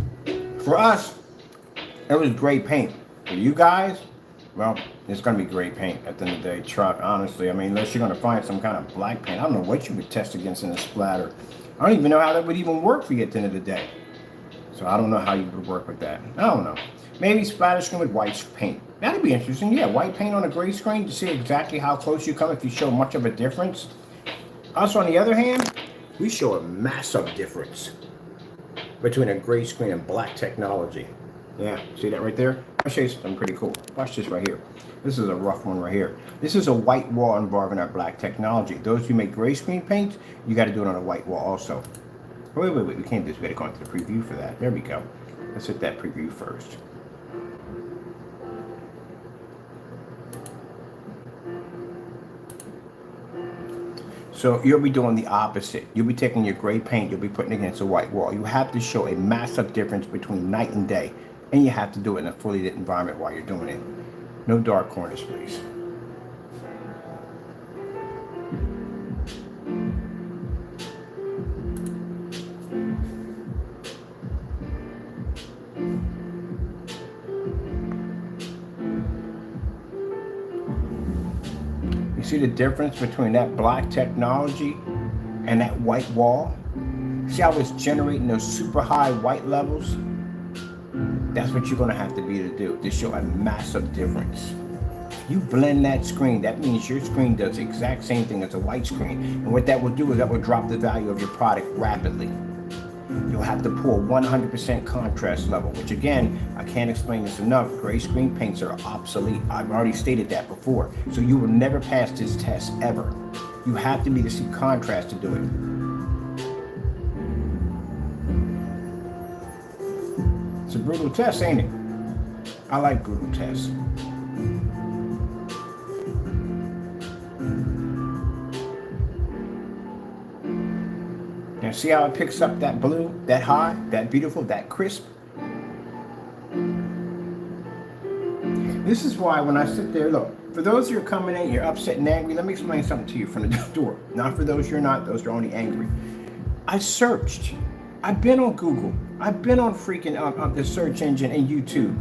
For us, it was gray paint. For you guys, well, it's going to be gray paint at the end of the day. Truck, honestly. I mean, unless you're going to find some kind of black paint. I don't know what you would test against in a splatter. I don't even know how that would even work for you at the end of the day. So I don't know how you would work with that. I don't know. Maybe splatter screen with white paint. That'd be interesting. Yeah, white paint on a gray screen to see exactly how close you come if you show much of a difference. Us, on the other hand, we show a massive difference between a gray screen and black technology. Yeah, see that right there? I'll show you something pretty cool. Watch this right here. This is a rough one right here. This is a white wall involving our black technology. Those who make gray screen paint, you got to do it on a white wall also. Wait, we can't do this. We got to go into the preview for that. There we go. Let's hit that preview first. So you'll be doing the opposite. You'll be taking your gray paint, you'll be putting it against a white wall. You have to show a massive difference between night and day. And you have to do it in a fully lit environment while you're doing it. No dark corners, please. You see the difference between that black technology and that white wall? See how it's generating those super high white levels? That's what you're gonna have to be to do, to show a massive difference. If you blend that screen, that means your screen does the exact same thing as a white screen. And what that will do is that will drop the value of your product rapidly. You'll have to pull 100% contrast level, which again, I can't explain this enough. Gray screen paints are obsolete. I've already stated that before. So you will never pass this test ever. You have to be to see contrast to do it. It's a brutal test, ain't it? I like brutal tests. Now see how it picks up that blue, that high, that beautiful, that crisp? This is why when I sit there, look, for those who are coming in, you're upset and angry, let me explain something to you from the door. Not for those you're not, those are only angry. I searched. I've been on Google. I've been on freaking the search engine and YouTube.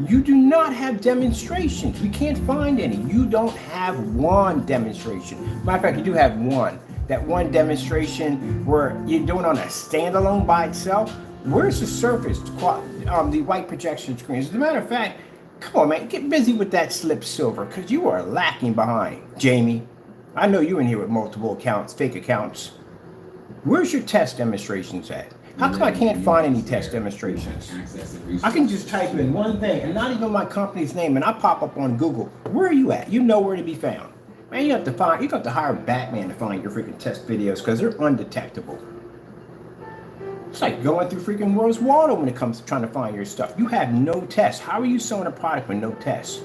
You do not have demonstrations. We can't find any. You don't have one demonstration. Matter of fact, you do have one. That one demonstration where you're doing on a standalone by itself. Where's the surface, the white projection screen? As a matter of fact, come on, man, get busy with that slip silver because you are lacking behind. Jamie, I know you're in here with multiple accounts, fake accounts. Where's your test demonstrations at? How come I can't find any test demonstrations? I can just type in one thing and not even my company's name and I pop up on Google. Where are you at? You know where to be found. Man, you have to hire Batman to find your freaking test videos because they're undetectable. It's like going through freaking Where's Waldo when it comes to trying to find your stuff. You have no tests. How are you selling a product with no tests?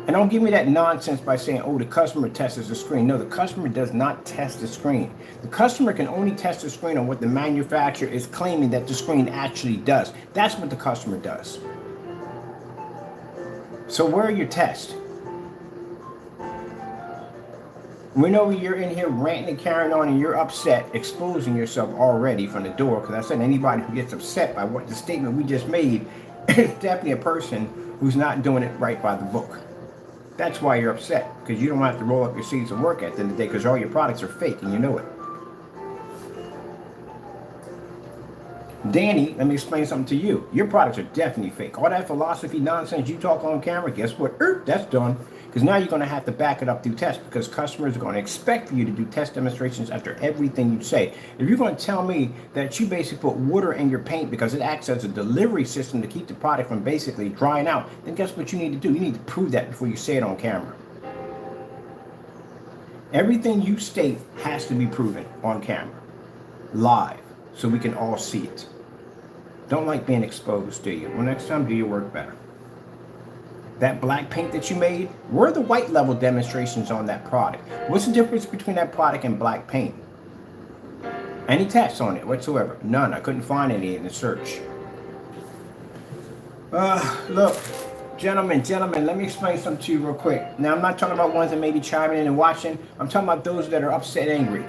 And don't give me that nonsense by saying, oh, the customer tests the screen. No, the customer does not test the screen. The customer can only test the screen on what the manufacturer is claiming that the screen actually does. That's what the customer does. So where are your tests? We know you're in here ranting and carrying on and you're upset, exposing yourself already from the door, because I said anybody who gets upset by what the statement we just made is definitely a person who's not doing it right by the book. That's why you're upset, because you don't have to roll up your sleeves and work at the end of the day because all your products are fake and you know it. Danny, let me explain something to you. Your products are definitely fake. All that philosophy nonsense you talk on camera, guess what? That's done. Because now you're going to have to back it up through tests because customers are going to expect for you to do test demonstrations after everything you say. If you're going to tell me that you basically put water in your paint because it acts as a delivery system to keep the product from basically drying out, then guess what you need to do? You need to prove that before you say it on camera. Everything you state has to be proven on camera, live, so we can all see it. Don't like being exposed, do you? Well, next time, do your work better. That black paint that you made, where are the white level demonstrations on that product? What's the difference between that product and black paint? Any tests on it whatsoever? None. I couldn't find any in the search. Look, gentlemen, let me explain something to you real quick. Now, I'm not talking about ones that may be chiming in and watching. I'm talking about those that are upset, angry.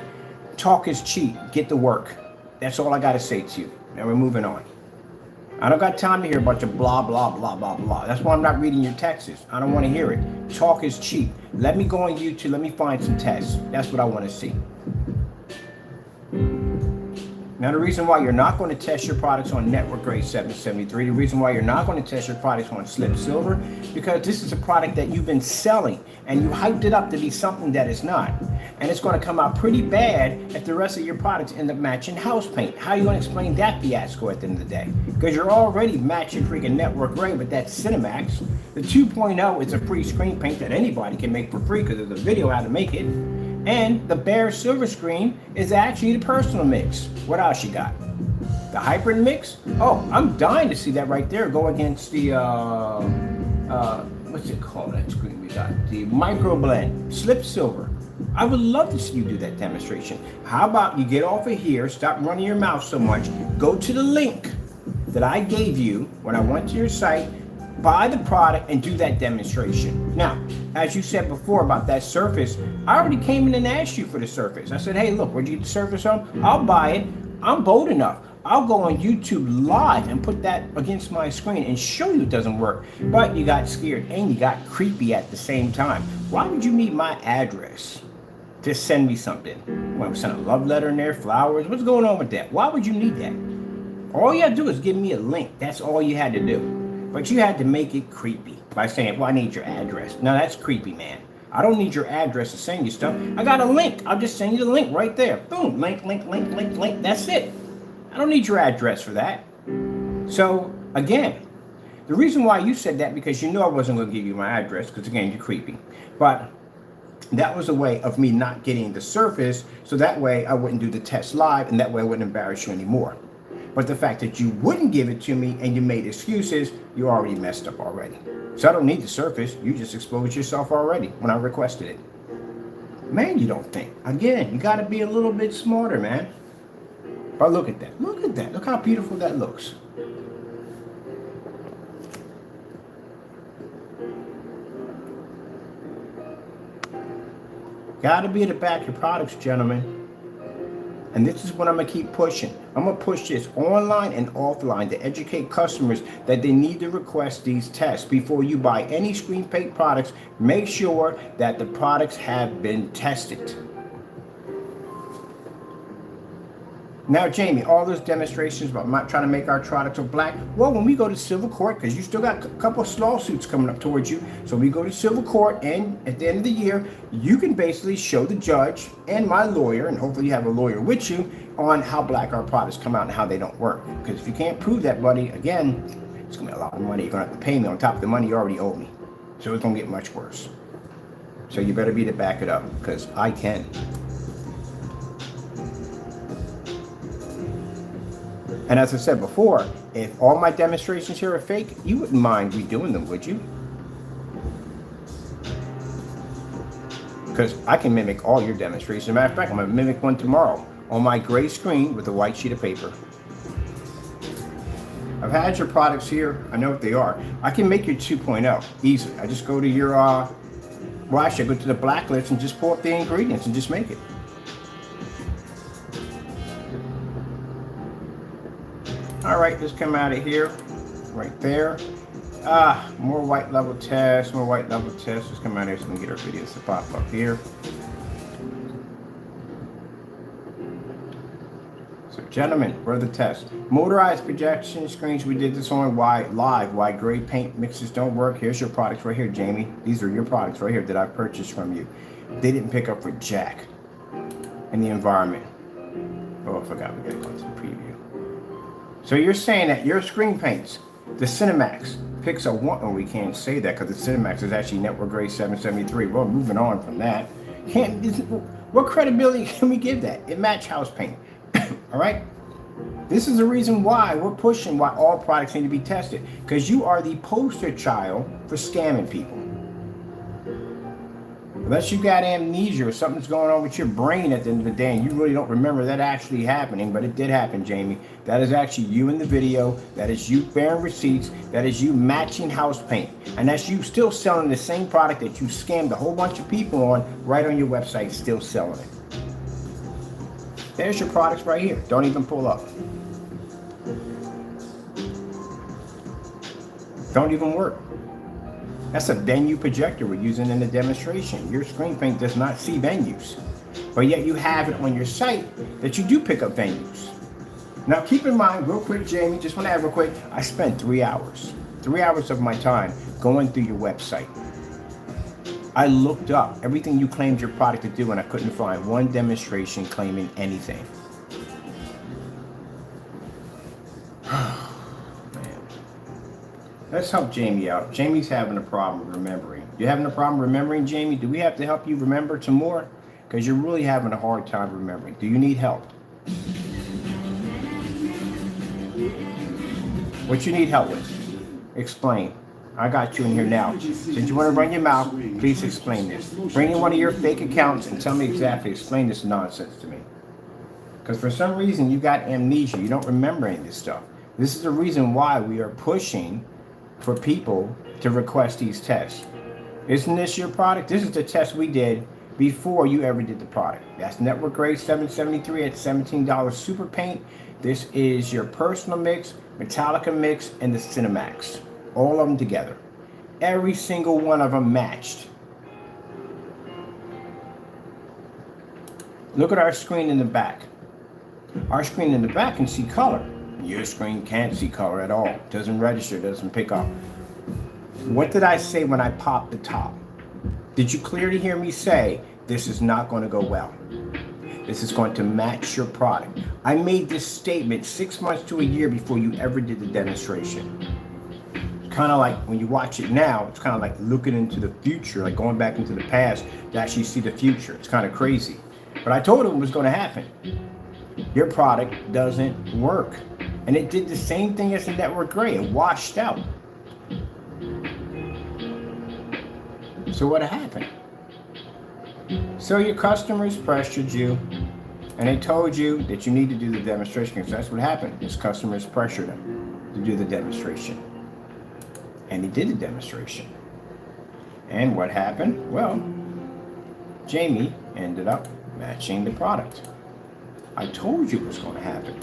Talk is cheap. Get to work. That's all I got to say to you. Now we're moving on. I don't got time to hear a bunch of blah, blah, blah, blah, blah. That's why I'm not reading your texts. I don't want to hear it. Talk is cheap. Let me go on YouTube. Let me find some tests. That's what I want to see. Now, the reason why you're not going to test your products on network grade 773, the reason why you're not going to test your products on slip silver, because this is a product that you've been selling and you hyped it up to be something that it's not. And it's going to come out pretty bad if the rest of your products end up matching house paint. How are you going to explain that fiasco at the end of the day? Because you're already matching freaking network grade with that Cinemax. The 2.0 is a free screen paint that anybody can make for free because there's a video how to make it. And the bare silver screen is actually the personal mix. What else you got? The hybrid mix? Oh, I'm dying to see that right there go against the what's it called, that screen we got? The micro blend, slip silver. I would love to see you do that demonstration. How about you get off of here, stop running your mouth so much, go to the link that I gave you when I went to your site, buy the product and do that demonstration. Now, as you said before about that Surface, I already came in and asked you for the Surface. I said, hey, look, where'd you get the Surface from? I'll buy it. I'm bold enough. I'll go on YouTube live and put that against my screen and show you it doesn't work. But you got scared and you got creepy at the same time. Why would you need my address to send me something? Want to send a love letter in there, flowers? What's going on with that? Why would you need that? All you had to do is give me a link. That's all you had to do. But you had to make it creepy by saying, well, I need your address. No, that's creepy, man. I don't need your address to send you stuff. I got a link. I'll just send you the link right there. Boom, link, link, link, link, link. That's it. I don't need your address for that. So, again, the reason why you said that, because you know I wasn't going to give you my address, because, again, you're creepy. But that was a way of me not getting the Surface, so that way I wouldn't do the test live, and that way I wouldn't embarrass you anymore. But the fact that you wouldn't give it to me and you made excuses, you already messed up already. So I don't need the Surface. You just exposed yourself already when I requested it. Man, you don't think. Again, you got to be a little bit smarter, man. But look at that. Look at that. Look how beautiful that looks. Got to be to back your products, gentlemen. And this is what I'm going to keep pushing. I'm going to push this online and offline to educate customers that they need to request these tests. Before you buy any screen paint products, make sure that the products have been tested. Now, Jamie, all those demonstrations about not trying to make our products look black. Well, when we go to civil court, because you still got a couple of lawsuits coming up towards you. So we go to civil court, and at the end of the year, you can basically show the judge and my lawyer, and hopefully you have a lawyer with you, on how black our products come out and how they don't work. Because if you can't prove that, buddy, again, it's going to be a lot of money. You're going to have to pay me on top of the money you already owe me. So it's going to get much worse. So you better be to back it up, because I can. And as I said before, if all my demonstrations here are fake, you wouldn't mind redoing them, would you? Because I can mimic all your demonstrations. As a matter of fact, I'm going to mimic one tomorrow on my gray screen with a white sheet of paper. I've had your products here. I know what they are. I can make your 2.0 easily. I just go to your, well, actually, I go to the blacklist and just pull up the ingredients and just make it. All right, let's come out of here, right there. More white level tests, more white level tests. Let's come out of here so we can get our videos to pop up here. So, gentlemen, where are the tests? Motorized projection screens. We did this on why gray paint mixes don't work. Here's your products right here, Jamie. These are your products right here that I purchased from you. They didn't pick up for jack in the environment. Oh, I forgot we got to go to the preview. So you're saying that your screen paints, the Cinemax, picks a one. Oh, we can't say that because the Cinemax is actually network grade 773. Well, moving on from that. What credibility can we give that? It match house paint. All right. This is the reason why we're pushing why all products need to be tested, because you are the poster child for scamming people. Unless you got amnesia or something's going on with your brain at the end of the day and you really don't remember that actually happening, but it did happen, Jamie. That is actually you in the video. That is you bearing receipts. That is you matching house paint. And that's you still selling the same product that you scammed a whole bunch of people on right on your website, still selling it. There's your products right here. Don't even pull up. Don't even work. That's a venue projector we're using in the demonstration. Your screen paint does not see venues, but yet you have it on your site that you do pick up venues. Now keep in mind, real quick, Jamie, just want to add real quick, I spent 3 hours of my time going through your website. I looked up everything you claimed your product to do and I couldn't find one demonstration claiming anything. Let's help Jamie out. Jamie's having a problem remembering. You having a problem remembering, Jamie? Do we have to help you remember some more? Because you're really having a hard time remembering. Do you need help? What you need help with? Explain. I got you in here now. Since you want to run your mouth, please explain this. Bring in one of your fake accounts and tell me exactly, explain this nonsense to me. Because for some reason you got amnesia. You don't remember any of this stuff. This is the reason why we are pushing for people to request these tests. Isn't this your product? This is the test we did before you ever did the product. That's network grade 773 at $17 super paint. This is your personal mix, Metallica mix, and the Cinemax. All of them together. Every single one of them matched. Look at our screen in the back. Our screen in the back can see color. Your screen can't see color at all. It doesn't register, doesn't pick up. What did I say when I popped the top? Did you clearly hear me say, this is not going to go well? This is going to match your product. I made this statement 6 months to a year before you ever did the demonstration. It's kind of like when you watch it now, it's kind of like looking into the future, like going back into the past to actually see the future. It's kind of crazy. But I told him it was going to happen. Your product doesn't work. And it did the same thing as the network gray. It washed out. So what happened? So your customers pressured you, and they told you that you need to do the demonstration, because that's what happened. His customers pressured him to do the demonstration. And he did the demonstration. And what happened? Well, Jamie ended up matching the product. I told you it was going to happen.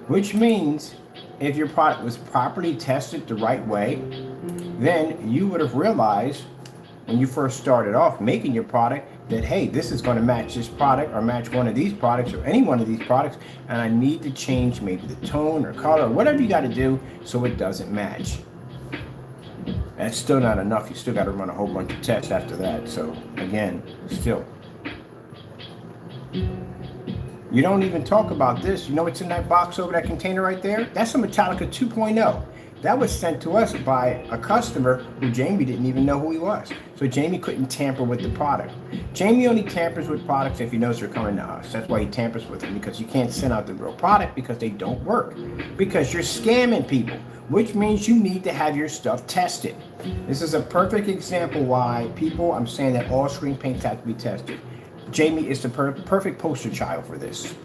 Which means if your product was properly tested the right way, then you would have realized when you first started off making your product that, hey, this is going to match this product or match one of these products or any one of these products, and I need to change maybe the tone or color or whatever you got to do so it doesn't match. That's still not enough. You still got to run a whole bunch of tests after that. So again, still. You don't even talk about this. You know what's in that box over that container right there? That's a Metallica 2.0. That was sent to us by a customer who Jamie didn't even know who he was. So Jamie couldn't tamper with the product. Jamie only tampers with products if he knows they're coming to us. That's why he tampers with them, because you can't send out the real product because they don't work. Because you're scamming people, which means you need to have your stuff tested. This is a perfect example why people, I'm saying that all screen paints have to be tested. Jamie is the perfect poster child for this.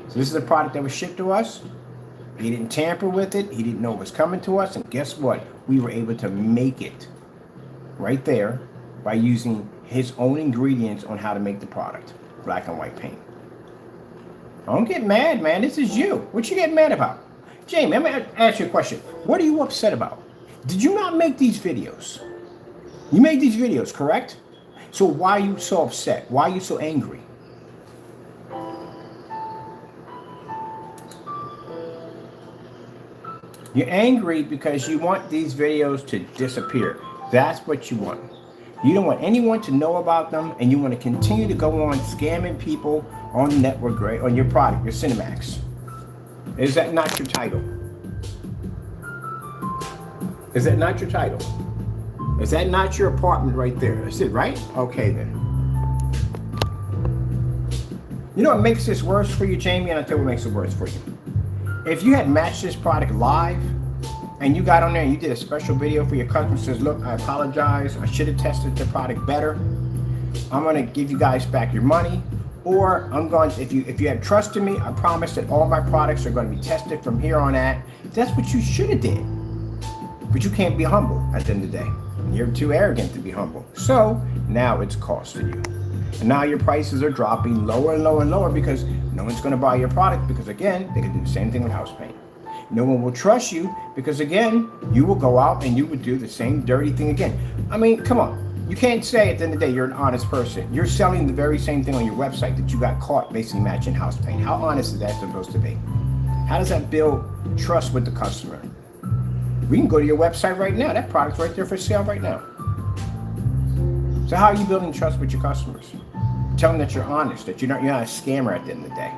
So this is a product that was shipped to us. He didn't tamper with it. He didn't know it was coming to us. And guess what? We were able to make it right there by using his own ingredients on how to make the product. Black and white paint. Don't get mad, man. This is you. What you getting mad about? Jamie, I'm going to ask you a question. What are you upset about? Did you not make these videos? You made these videos, correct? So why are you so upset? Why are you so angry? You're angry because you want these videos to disappear. That's what you want. You don't want anyone to know about them, and you want to continue to go on scamming people on the network, right? On your product, your Cinemax. Is that not your title? Is that not your title? Is that not your apartment right there? That's it, right? Okay then. You know what makes this worse for you, Jamie? And I'll tell you what makes it worse for you. If you had matched this product live and you got on there and you did a special video for your customer, says, look, I apologize. I should have tested the product better. I'm going to give you guys back your money. Or I'm going to, if you have trust in me, I promise that all my products are going to be tested from here on out. That's what you should have did. But you can't be humble at the end of the day. You're too arrogant to be humble. So now it's costing you. And now your prices are dropping lower and lower and lower because no one's going to buy your product because, again, they can do the same thing with house paint. No one will trust you because, again, you will go out and you would do the same dirty thing again. I mean, come on. You can't say at the end of the day you're an honest person. You're selling the very same thing on your website that you got caught basically matching house paint. How honest is that supposed to be? How does that build trust with the customer? We can go to your website right now. That product's right there for sale right now. So how are you building trust with your customers? Tell them that you're honest, that you're not a scammer at the end of the day.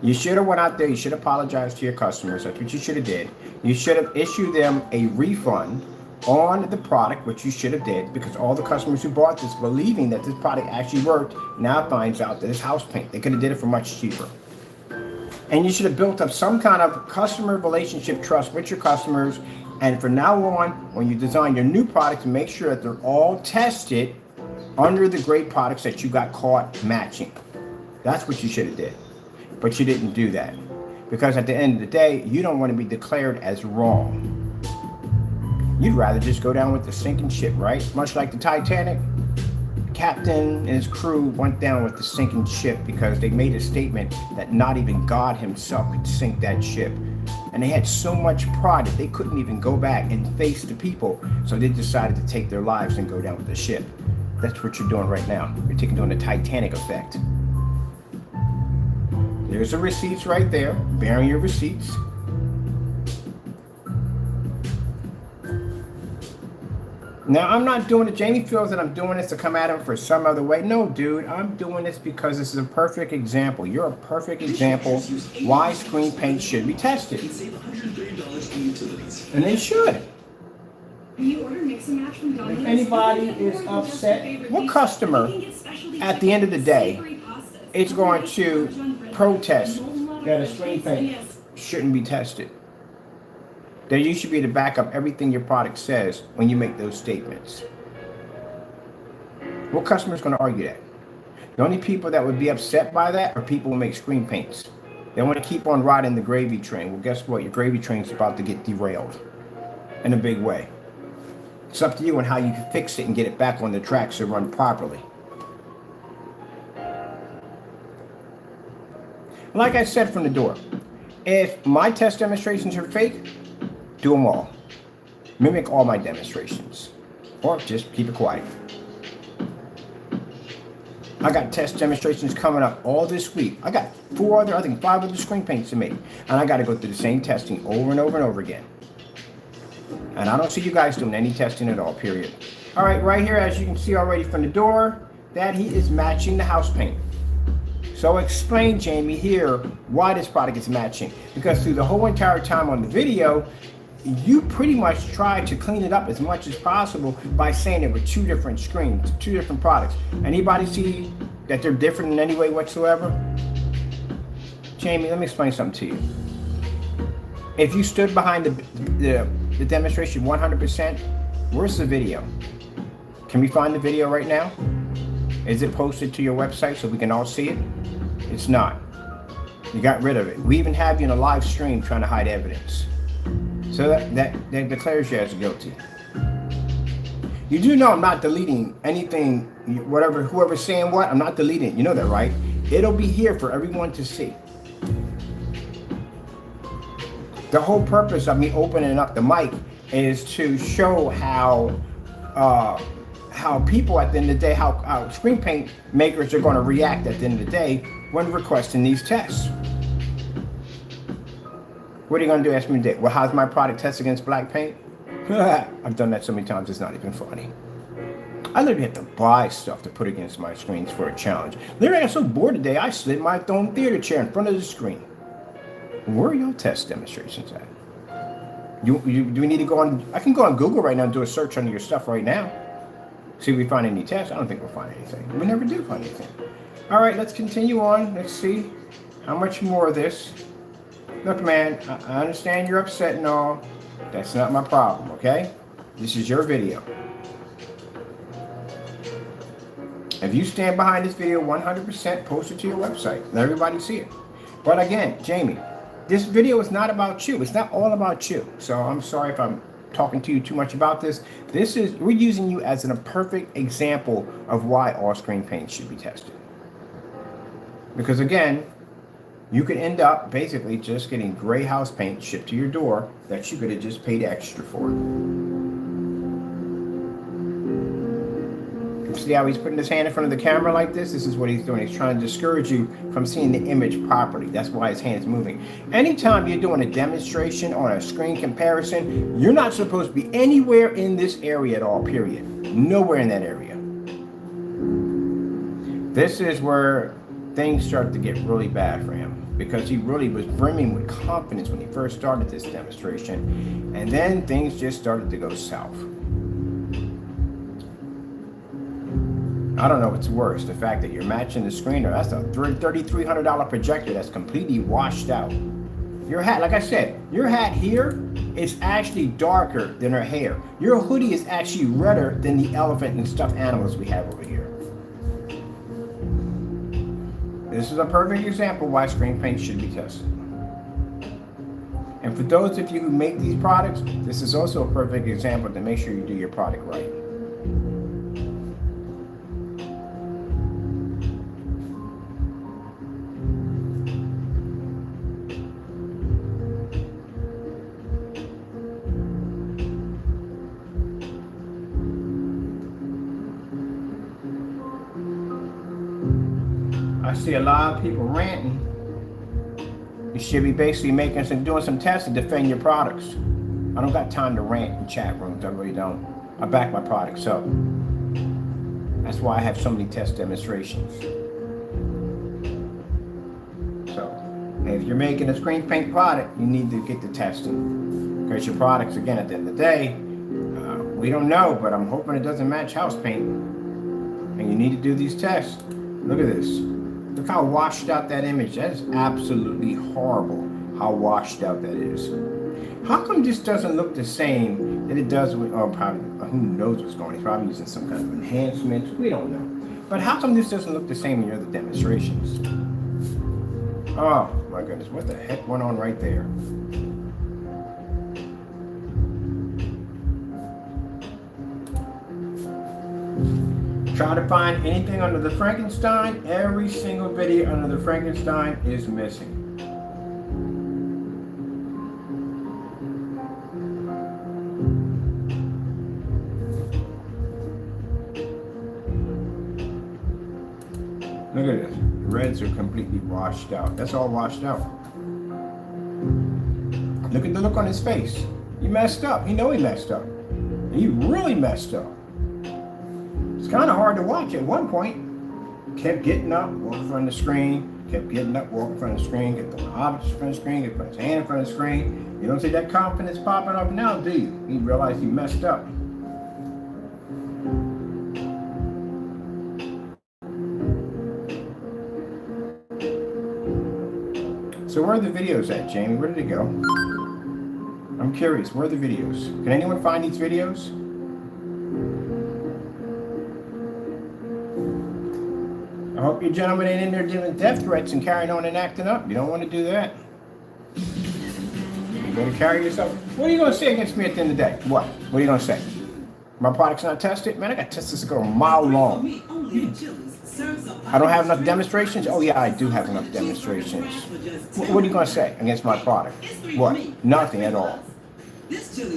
You should have went out there, you should apologize to your customers. That's what you should have did. You should have issued them a refund on the product, which you should have did, because all the customers who bought this, believing that this product actually worked, now finds out that it's house paint. They could have did it for much cheaper. And you should have built up some kind of customer relationship trust with your customers. And from now on, when you design your new products, make sure that they're all tested under the great products that you got caught matching. That's what you should have did. But you didn't do that. Because at the end of the day, you don't want to be declared as wrong. You'd rather just go down with the sinking ship, right? Much like the Titanic. Captain and his crew went down with the sinking ship because they made a statement that not even God himself could sink that ship. And they had so much pride that they couldn't even go back and face the people. So they decided to take their lives and go down with the ship. That's what you're doing right now. You're doing the Titanic effect. There's the receipts right there, bearing your receipts. Now, I'm not doing it. Jamie feels that I'm doing this to come at him for some other way. No, dude, I'm doing this because this is a perfect example. You're a perfect example why screen paint should be tested. And they should. If anybody is upset, what customer at the end of the day is going to protest that a screen paint shouldn't be tested? That you should be able to back up everything your product says when you make those statements. What customer is going to argue that? The only people that would be upset by that are people who make screen paints. They want to keep on riding the gravy train. Well, guess what? Your gravy train's about to get derailed in a big way. It's up to you on how you can fix it and get it back on the tracks to run properly. Like I said from the door, if my test demonstrations are fake, do them all. Mimic all my demonstrations. Or just keep it quiet. I got test demonstrations coming up all this week. I got 5 other screen paints to make. And I got to go through the same testing over and over and over again. And I don't see you guys doing any testing at all, period. All right here, as you can see already from the door, that he is matching the house paint. So explain, Jamie, here why this product is matching. Because through the whole entire time on the video, you pretty much tried to clean it up as much as possible by saying it were 2 different screens, 2 different products. Anybody see that they're different in any way whatsoever? Jamie, let me explain something to you. If you stood behind the demonstration 100%, where's the video? Can we find the video right now? Is it posted to your website so we can all see it? It's not. You got rid of it. We even have you in a live stream trying to hide evidence. So that declares you as guilty. You do know I'm not deleting anything, whoever's saying what, I'm not deleting it. You know that, right? It'll be here for everyone to see. The whole purpose of me opening up the mic is to show how people at the end of the day, how screen paint makers are going to react at the end of the day when requesting these tests. What are you going to do? Ask me today. Well, how's my product test against black paint? I've done that so many times, it's not even funny. I literally have to buy stuff to put against my screens for a challenge. Literally, I got so bored today, I slid my own theater chair in front of the screen. Where are your test demonstrations at? Do we need to go on? I can go on Google right now and do a search on your stuff right now. See if we find any tests. I don't think we'll find anything. We never do find anything. All right, let's continue on. Let's see how much more of this. Look, man, I understand you're upset and all. That's not my problem, okay? This is your video. If you stand behind this video 100%, post it to your website. Let everybody see it. But again, Jamie, this video is not about you. It's not all about you. So I'm sorry if I'm talking to you too much about this. We're using you as a perfect example of why all screen paint should be tested. Because again, you could end up basically just getting gray house paint shipped to your door that you could have just paid extra for. See how he's putting his hand in front of the camera like this? This is what he's doing. He's trying to discourage you from seeing the image properly. That's why his hand's moving. Anytime you're doing a demonstration on a screen comparison, you're not supposed to be anywhere in this area at all, period. Nowhere in that area. This is where things start to get really bad for him, because he really was brimming with confidence when he first started this demonstration, and then things just started to go south. I don't know what's worse, the fact that you're matching the screen, or that's a $3,300 projector that's completely washed out. Your hat, like I said, your hat here is actually darker than her hair. Your hoodie is actually redder than the elephant and stuffed animals we have over here. This is a perfect example why screen paint should be tested. And for those of you who make these products, this is also a perfect example to make sure you do your product right. I see a lot of people ranting. You should be basically doing some tests to defend your products. I don't got time to rant in chat rooms. I really don't. I back my products up. That's why I have so many test demonstrations. So, if you're making a screen paint product, you need to get the testing. Because your products, again, at the end of the day, we don't know, but I'm hoping it doesn't match house paint. And you need to do these tests. Look at this. Look how washed out that image. That is absolutely horrible how washed out that is. How come this doesn't look the same that it does with, probably, who knows what's going on? He's probably using some kind of enhancements. We don't know. But how come this doesn't look the same in your other demonstrations? Oh my goodness, what the heck went on right there? Try to find anything under the Frankenstein. Every single video under the Frankenstein is missing. Look at this. The reds are completely washed out. That's all washed out. Look at the look on his face. He messed up. He know he messed up. He really messed up. It's kind of hard to watch at one point. Kept getting up, walking in front of the screen, kept getting up, walking in front of the screen, get the objects in front of the screen, get his hand in front of the screen. You don't see that confidence popping up now, do you? He realized he messed up. So where are the videos at, Jamie? Where did they go? I'm curious, where are the videos? Can anyone find these videos? I hope you gentlemen ain't in there doing death threats and carrying on and acting up. You don't want to do that. You better carry yourself. What are you going to say against me at the end of the day? What? What are you going to say? My product's not tested? Man, I got tests that go a mile long. I don't have enough demonstrations? Oh yeah, I do have enough demonstrations. What are you going to say against my product? What? Nothing at all.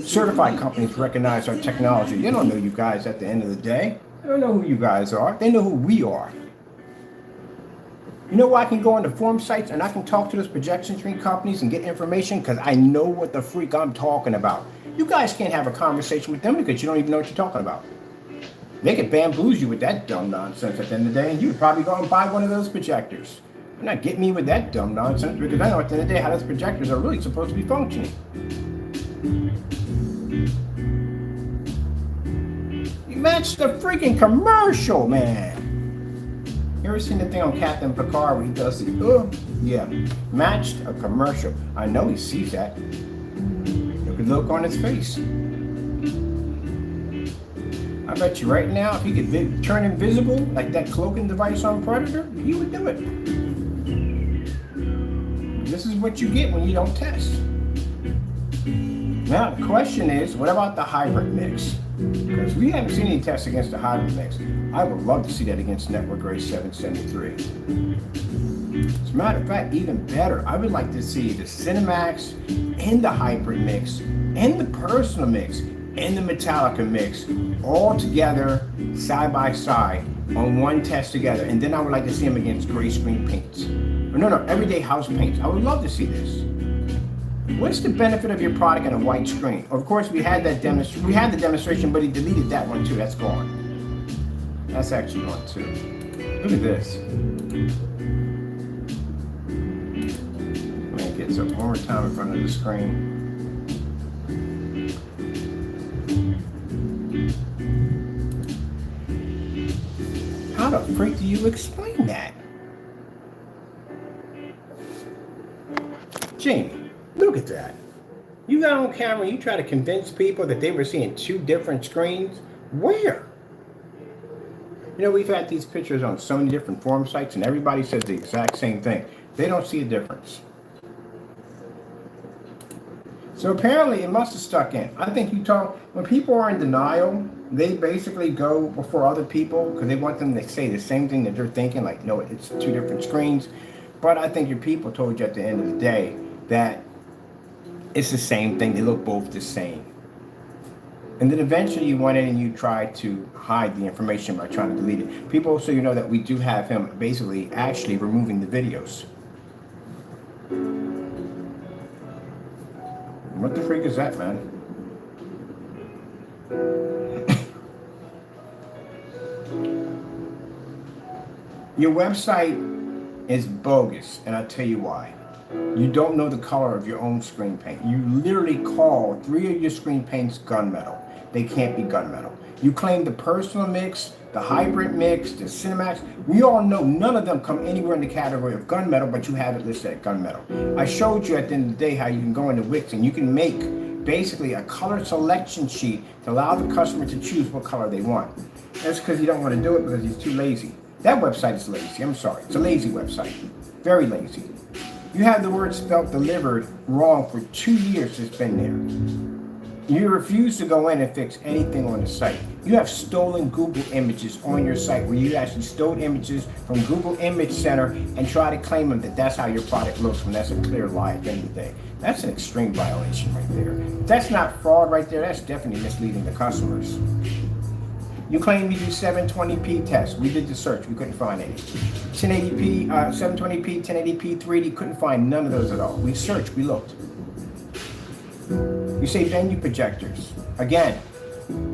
Certified companies recognize our technology. They don't know you guys at the end of the day. They don't know who you guys are. They know who we are. You know why I can go on the forum sites and I can talk to those projection screen companies and get information? Because I know what the freak I'm talking about. You guys can't have a conversation with them because you don't even know what you're talking about. They could bamboozle you with that dumb nonsense at the end of the day, and you would probably go and buy one of those projectors. You're not getting me with that dumb nonsense because I know at the end of the day how those projectors are really supposed to be functioning. You matched the freaking commercial, man. You ever seen the thing on Captain Picard where he does the, yeah, matched a commercial. I know he sees that. Look at the look on his face. I bet you right now, if he could turn invisible, like that cloaking device on Predator, he would do it. This is what you get when you don't test. Now, the question is, what about the hybrid mix? Because we haven't seen any tests against the hybrid mix. I would love to see that against Network Grade 773. As a matter of fact, even better, I would like to see the Cinemax and the hybrid mix and the personal mix and the Metallica mix all together, side by side, on one test together. And then I would like to see them against gray screen paints. No, everyday house paints. I would love to see this. What's the benefit of your product on a white screen? Of course, we had that we had the demonstration, but he deleted that one too. That's gone. That's actually gone too. Look at this. Let me get some one more time in front of the screen. freak do you explain that? Jamie, look at that. You got on camera, you try to convince people that they were seeing two different screens? Where? You know, we've had these pictures on so many different forum sites and everybody says the exact same thing. They don't see a difference. So apparently it must have stuck in. I think when people are in denial, they basically go before other people because they want them to say the same thing that they're thinking, like, no, it's two different screens. But I think your people told you at the end of the day that it's the same thing. They look both the same. And then eventually you went in and you tried to hide the information by trying to delete it. People, so you know that we do have him basically actually removing the videos. What the freak is that, man? Your website is bogus, and I'll tell you why. You don't know the color of your own screen paint. You literally call 3 of your screen paints gunmetal. They can't be gunmetal. You claim the personal mix, the hybrid mix, the Cinemax. We all know none of them come anywhere in the category of gunmetal, but you have it listed at gunmetal. I showed you at the end of the day how you can go into Wix and you can make basically a color selection sheet to allow the customer to choose what color they want. That's because you don't want to do it because he's too lazy. That website is lazy. I'm sorry. It's a lazy website. Very lazy. You have the word spelled delivered wrong for 2 years it's been there. You refuse to go in and fix anything on the site. You have stolen Google images on your site where you actually stole images from Google Image Center and try to claim them that that's how your product looks when that's a clear lie at the end of the day. That's an extreme violation right there. That's not fraud right there. That's definitely misleading the customers. You claim you do 720p tests. We did the search. We couldn't find any. 1080p, 720p, 1080p, 3D. Couldn't find none of those at all. We searched. We looked. You say venue projectors. Again,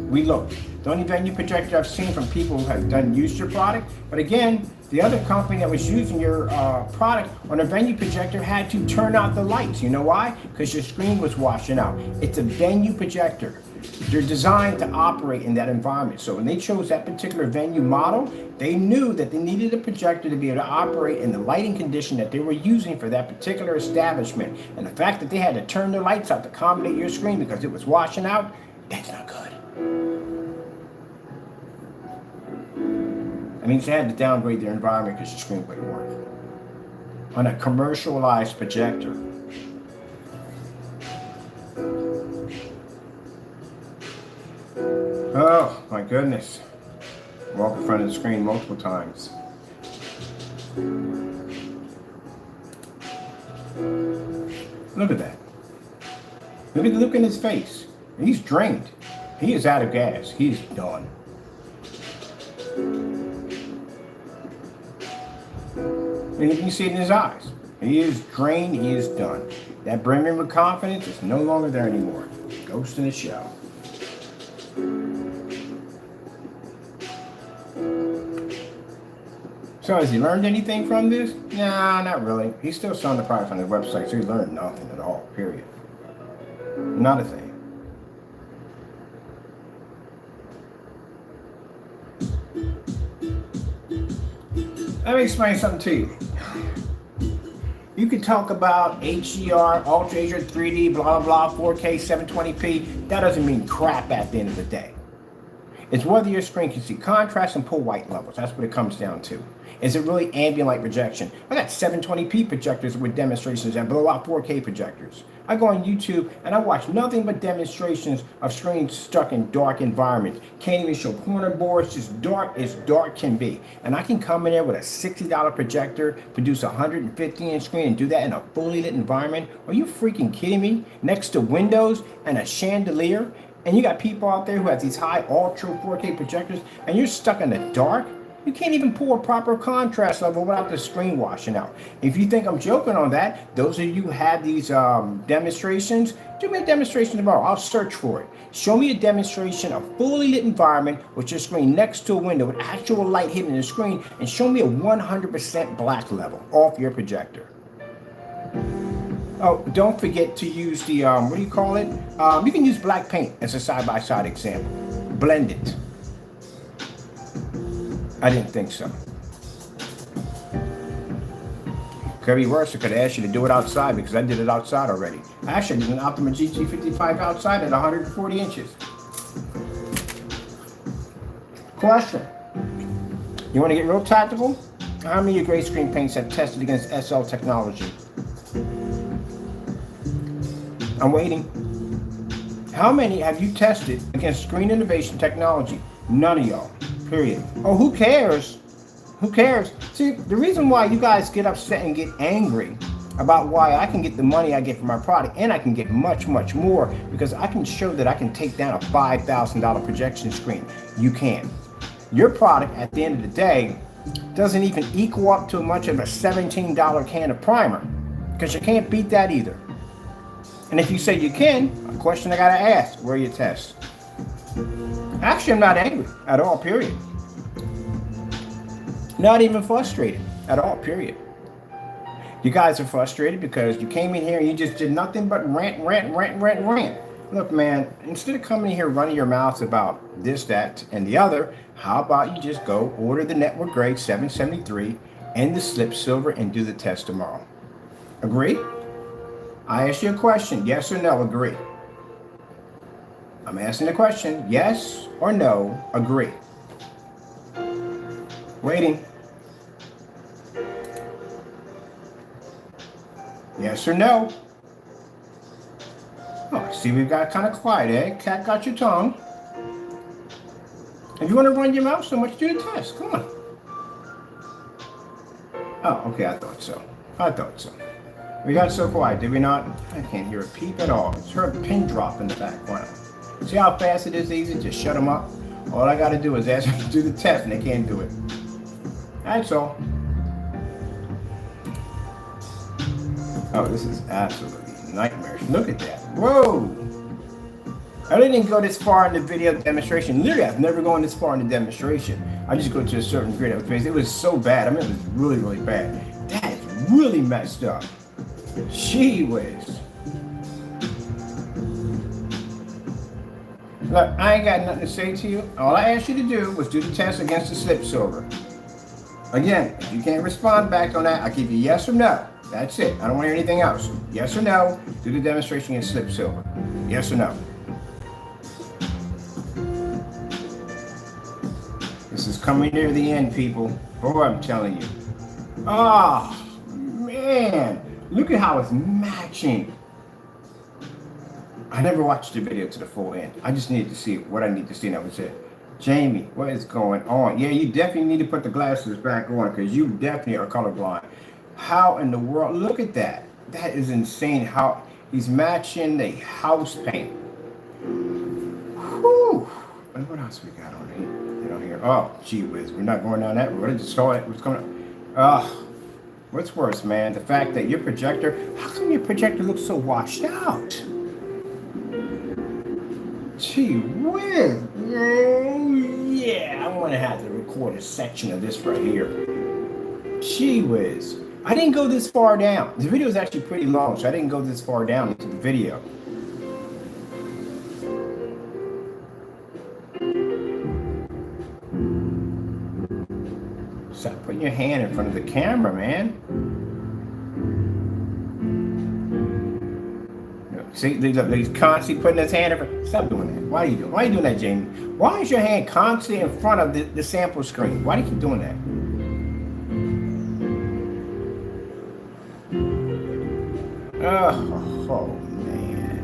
we looked. The only venue projector I've seen from people who have used your product. But again, the other company that was using your product on a venue projector had to turn out the lights. You know why? Because your screen was washing out. It's a venue projector. They're designed to operate in that environment. So when they chose that particular venue model, they knew that they needed a projector to be able to operate in the lighting condition that they were using for that particular establishment. And the fact that they had to turn their lights out to accommodate your screen because it was washing out, that's not good. That means they had to downgrade their environment because your screen wouldn't work. On a commercialized projector. Oh my goodness. Walk in front of the screen multiple times. Look at that. Look at the look in his face. He's drained. He is out of gas. He's done. And you can see it in his eyes. He is drained. He is done. That brimming with confidence is no longer there anymore. Ghost in the shell. So has he learned anything from this? Nah, not really. He's still selling the product on his website, so he learned nothing at all, period. Not a thing. Let me explain something to you. You can talk about HDR, Ultra HDR, 3D, blah, blah, 4K, 720p. That doesn't mean crap at the end of the day. It's whether your screen can see contrast and pull white levels. That's what it comes down to. Is it really ambient light projection? I got 720p projectors with demonstrations that blow out 4K projectors. I go on YouTube and I watch nothing but demonstrations of screens stuck in dark environments. Can't even show corner boards, just dark as dark can be. And I can come in there with a $60 projector, produce a 150-inch screen and do that in a fully lit environment? Are you freaking kidding me? Next to windows and a chandelier? And you got people out there who have these high ultra 4K projectors and you're stuck in the dark? You can't even pull a proper contrast level without the screen washing out. If you think I'm joking on that, those of you who have these demonstrations, do me a demonstration tomorrow. I'll search for it. Show me a demonstration of fully lit environment with your screen next to a window with actual light hitting the screen, and show me a 100% black level off your projector. Oh, don't forget to use the, what do you call it? You can use black paint as a side-by-side example. Blend it. I didn't think so. Could be worse. I could ask you to do it outside because I did it outside already. Actually, I did an Optima GT55 outside at 140 inches. Question. You want to get real tactical? How many of your gray screen paints have tested against SL technology? I'm waiting. How many have you tested against Screen Innovation technology? None of y'all. Period. Oh, who cares? Who cares? See, the reason why you guys get upset and get angry about why I can get the money I get for my product, and I can get much, much more, because I can show that I can take down a $5,000 projection screen. You can. Your product, at the end of the day, doesn't even equal up to much of a $17 can of primer, because you can't beat that either. And if you say you can, a question I gotta ask, where are your tests? Actually, I'm not angry at all, period. Not even frustrated at all, period. You guys are frustrated because you came in here and you just did nothing but rant. Look, man, instead of coming in here running your mouths about this, that, and the other, how about you just go order the network grade 773 and the slip silver and do the test tomorrow? Agree? I asked you a question, yes or no, agree. I'm asking the question, yes or no, agree. Waiting. Yes or no? Oh, see, we got kind of quiet, eh? Cat got your tongue. If you want to run your mouth so much, do the test. Come on. Oh, okay, I thought so. We got so quiet, did we not? I can't hear a peep at all. It's her pin drop in the background. See how fast it is easy? Just shut them up. All I got to do is ask them to do the test, and they can't do it. That's all. Oh, this is absolutely nightmarish. Look at that. Whoa! I didn't go this far in the video demonstration. Literally, I've never gone this far in the demonstration. I just go to a certain grid of space. It was so bad. I mean, it was really, really bad. That is really messed up. Gee whiz. Look, I ain't got nothing to say to you. All I asked you to do was do the test against the slip silver. Again, if you can't respond back on that, I'll give you yes or no. That's it. I don't want to hear anything else. Yes or no, do the demonstration against slip silver. Yes or no. This is coming near the end, people. Boy, I'm telling you. Oh, man. Look at how it's matching. I never watched the video to the full end. I just needed to see what I need to see, and that was it. Jamie, what is going on? Yeah, you definitely need to put the glasses back on because you definitely are colorblind. How in the world? Look at that. That is insane how he's matching the house paint. Whew. What else we got on here? Get on here. Oh, gee whiz. We're not going down that road. I just saw it. What's going on? What's worse, man? The fact that your projector, how come your projector looks so washed out? Gee whiz. Oh, yeah. I'm going to have to record a section of this right here. Gee whiz. I didn't go this far down. The video is actually pretty long, so I didn't go this far down into the video. Stop putting your hand in front of the camera, man. See, he's constantly putting his hand in front. Stop doing that. Why are you doing that, Jamie? Why is your hand constantly in front of the sample screen? Why do you keep doing that? Oh, man.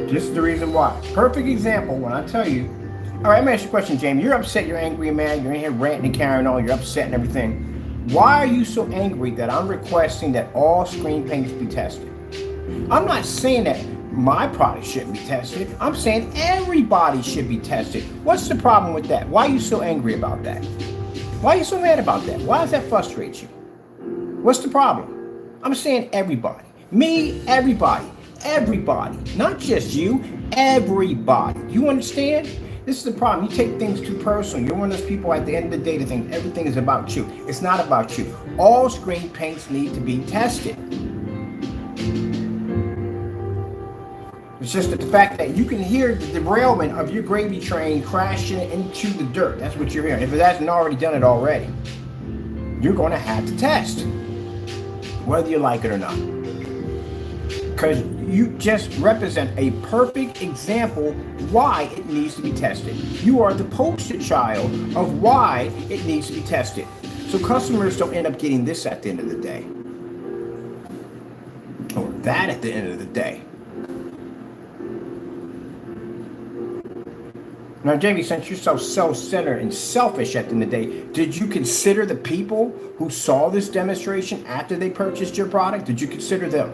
This is the reason why. Perfect example when I tell you. All right, let me ask you a question, Jamie. You're upset, you're angry, man. You're in here ranting and carrying on. You're upset and everything. Why are you so angry that I'm requesting that all screen paints be tested? I'm not saying that my product shouldn't be tested. I'm saying everybody should be tested. What's the problem with that? Why are you so angry about that? Why are you so mad about that? Why does that frustrate you? What's the problem? I'm saying everybody. Me, everybody. Everybody. Not just you, everybody. You understand? This is the problem. You take things too personal. You're one of those people at the end of the day that think everything is about you. It's not about you. All screen paints need to be tested. It's just the fact that you can hear the derailment of your gravy train crashing into the dirt. That's what you're hearing. If it hasn't already done it already, you're going to have to test, whether you like it or not. Because you just represent a perfect example why it needs to be tested. You are the poster child of why it needs to be tested. So customers don't end up getting this at the end of the day, or that at the end of the day. Now, Jamie, since you're so self-centered and selfish at the end of the day, did you consider the people who saw this demonstration after they purchased your product? Did you consider them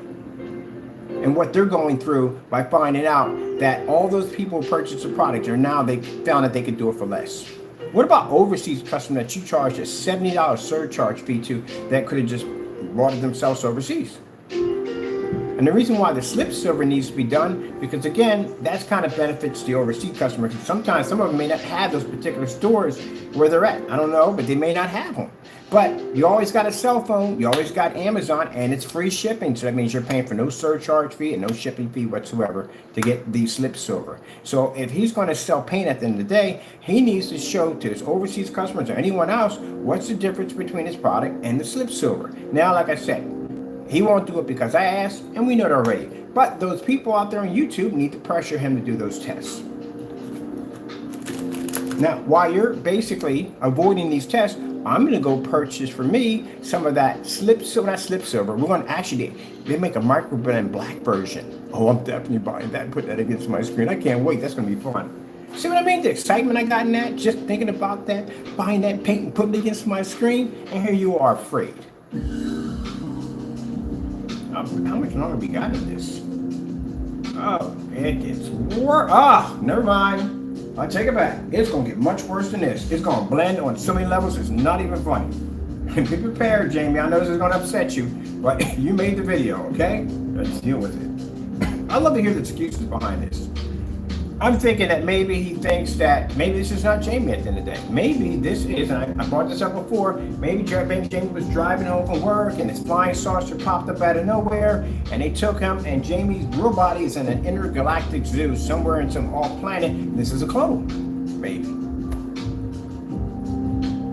and what they're going through by finding out that all those people who purchased the product are now, they found that they could do it for less? What about overseas customers that you charged a $70 surcharge fee to that could have just bought it themselves overseas? And the reason why the slip silver needs to be done, because again, that's kind of benefits the overseas customer. Because sometimes some of them may not have those particular stores where they're at. I don't know, but they may not have them. But you always got a cell phone, you always got Amazon, and it's free shipping. So that means you're paying for no surcharge fee and no shipping fee whatsoever to get the slip silver. So if he's going to sell paint at the end of the day, he needs to show to his overseas customers or anyone else what's the difference between his product and the slip silver. Now, like I said, he won't do it because I asked, and we know it already. But those people out there on YouTube need to pressure him to do those tests. Now, while you're basically avoiding these tests, I'm going to go purchase for me some of that slip silver. We're going to actually, they make a microblend black version. Oh, I'm definitely buying that and put that against my screen. I can't wait. That's going to be fun. See what I mean? The excitement I got in that, just thinking about that, buying that paint and putting it against my screen, and here you are afraid. How much longer we got in this? Oh, it gets worse. Never mind. I take it back. It's going to get much worse than this. It's going to blend on so many levels, it's not even funny. Be prepared, Jamie. I know this is going to upset you, but you made the video, okay? Let's deal with it. I'd love to hear the excuses behind this. I'm thinking that maybe he thinks that maybe this is not Jamie at the end of the day. Maybe this is, and I brought this up before, maybe Jamie was driving home from work and his flying saucer popped up out of nowhere and they took him, and Jamie's real body is in an intergalactic zoo somewhere in some off planet. And this is a clone, maybe.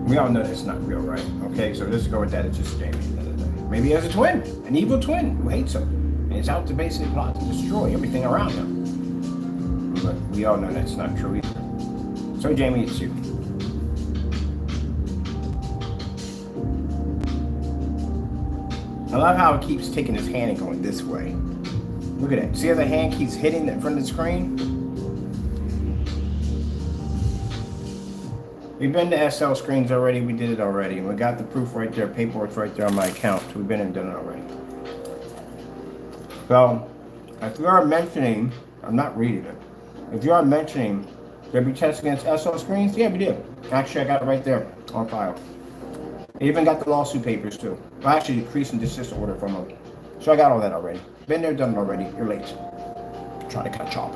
We all know that's not real, right? Okay, so let's go with that. It's just Jamie at the end of the day. Maybe he has a twin, an evil twin who hates him and is out to basically plot to destroy everything around him. But we all know that's not true either. So Jamie, it's you. I love how it keeps taking his hand and going this way. Look at that. See how the hand keeps hitting in front of the screen? We've been to SL screens already. We did it already. We got the proof right there. Paperwork's right there on my account. We've been and done it already. So, if you are mentioning, I'm not reading it. If you are mentioning that we test against SL screens, yeah, we did. Actually, I got it right there on file. I even got the lawsuit papers too. Well, actually, the cease and desist order from them. So I got all that already. Been there, done it already. You're late. Try to catch up.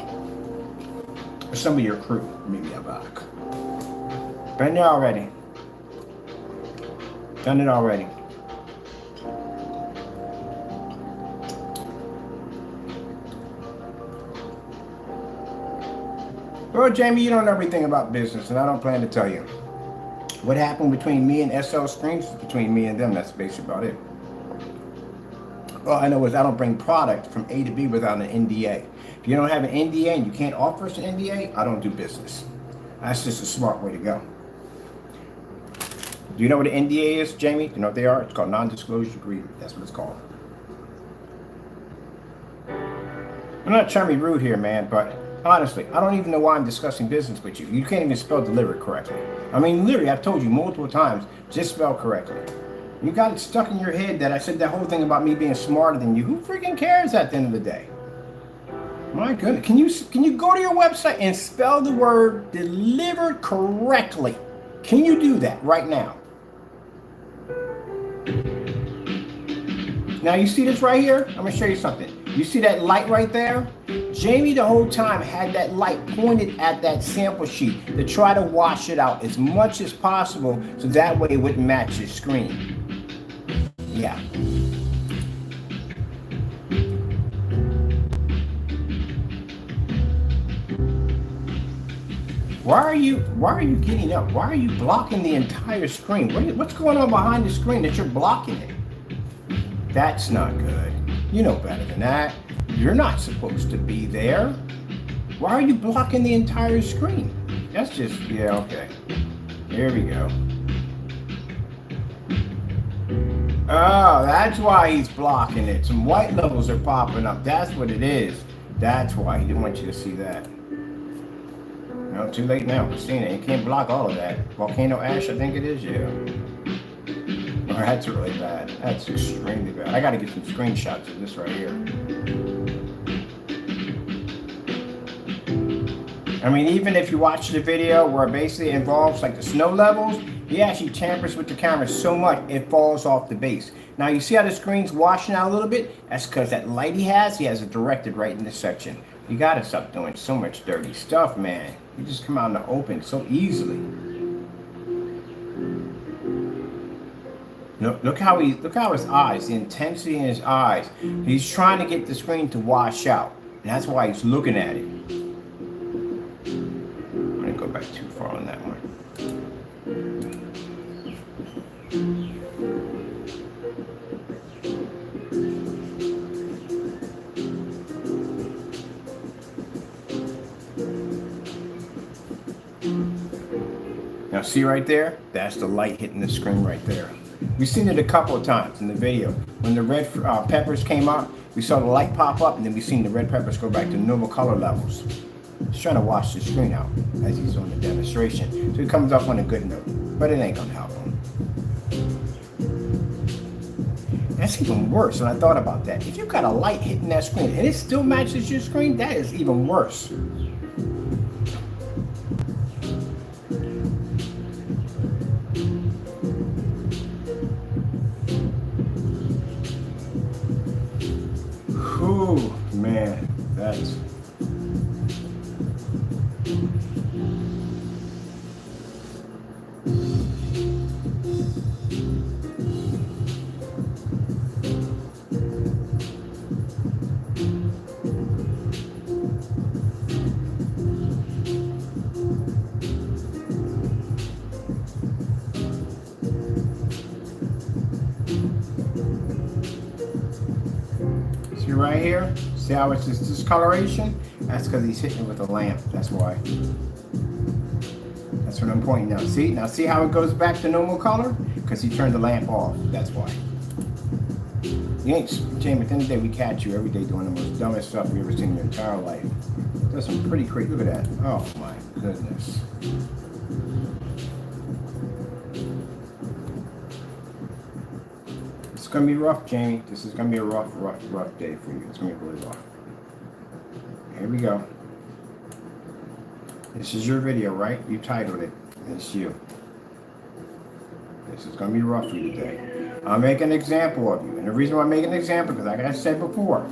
Or some of your crew, maybe I'm back. Been there already. Done it already. Well, Jamie, you don't know everything about business, and I don't plan to tell you. What happened between me and SL Screens is between me and them. That's basically about it. All I know is I don't bring product from A to B without an NDA. If you don't have an NDA and you can't offer us an NDA, I don't do business. That's just a smart way to go. Do you know what an NDA is, Jamie? Do you know what they are? It's called non-disclosure agreement. That's what it's called. I'm not trying to be rude here, man, but honestly, I don't even know why I'm discussing business with you. You can't even spell deliver correctly. I mean, literally, I've told you multiple times, just spell correctly. You got it stuck in your head that I said that whole thing about me being smarter than you. Who freaking cares at the end of the day? My goodness. Can you go to your website and spell the word delivered correctly? Can you do that right now? Now, you see this right here? I'm going to show you something. You see that light right there? Jamie the whole time had that light pointed at that sample sheet to try to wash it out as much as possible so that way it wouldn't match your screen. Yeah. Why are you getting up? Why are you blocking the entire screen? What's going on behind the screen that you're blocking it? That's not good. You know better than that. You're not supposed to be there. Why are you blocking the entire screen? That's just, yeah, okay. Here we go. Oh, that's why he's blocking it. Some white levels are popping up. That's what it is. That's why he didn't want you to see that. No, too late now. We're seeing it. You can't block all of that. Volcano ash, I think it is, yeah. Oh, that's really bad. That's extremely bad. I gotta get some screenshots of this right here. I mean, even if you watch the video where basically it involves like the snow levels, he actually tampers with the camera so much it falls off the base. Now you see how the screen's washing out a little bit? That's because that light he has it directed right in this section. You gotta stop doing so much dirty stuff, man. You just come out in the open so easily. Look how his eyes, the intensity in his eyes. He's trying to get the screen to wash out. And that's why he's looking at it. I'm gonna go back too far on that one. Now see right there? That's the light hitting the screen right there. We've seen it a couple of times in the video. When the red peppers came up, we saw the light pop up, and then we've seen the red peppers go back to normal color levels. He's trying to wash the screen out as he's on the demonstration. So he comes off on a good note, but it ain't gonna help him. That's even worse when I thought about that. If you got a light hitting that screen and it still matches your screen, that is even worse. Ooh, man, that's... See right here? See how it's this discoloration? That's because he's hitting it with a lamp. That's why. That's what I'm pointing out. See? Now see how it goes back to normal color? Because he turned the lamp off. That's why. You ain't, Jamie, at the end of the day, we catch you every day doing the most dumbest stuff you ever seen in your entire life. That's some pretty crazy. Look at that. Oh my goodness. It's gonna be rough, Jamie. This is gonna be a rough day for you. It's gonna be really rough. Here we go. This is your video, right? You titled it. It's you. This is gonna be rough for you today. I'll make an example of you. And the reason why I'm making an example, because like I said before,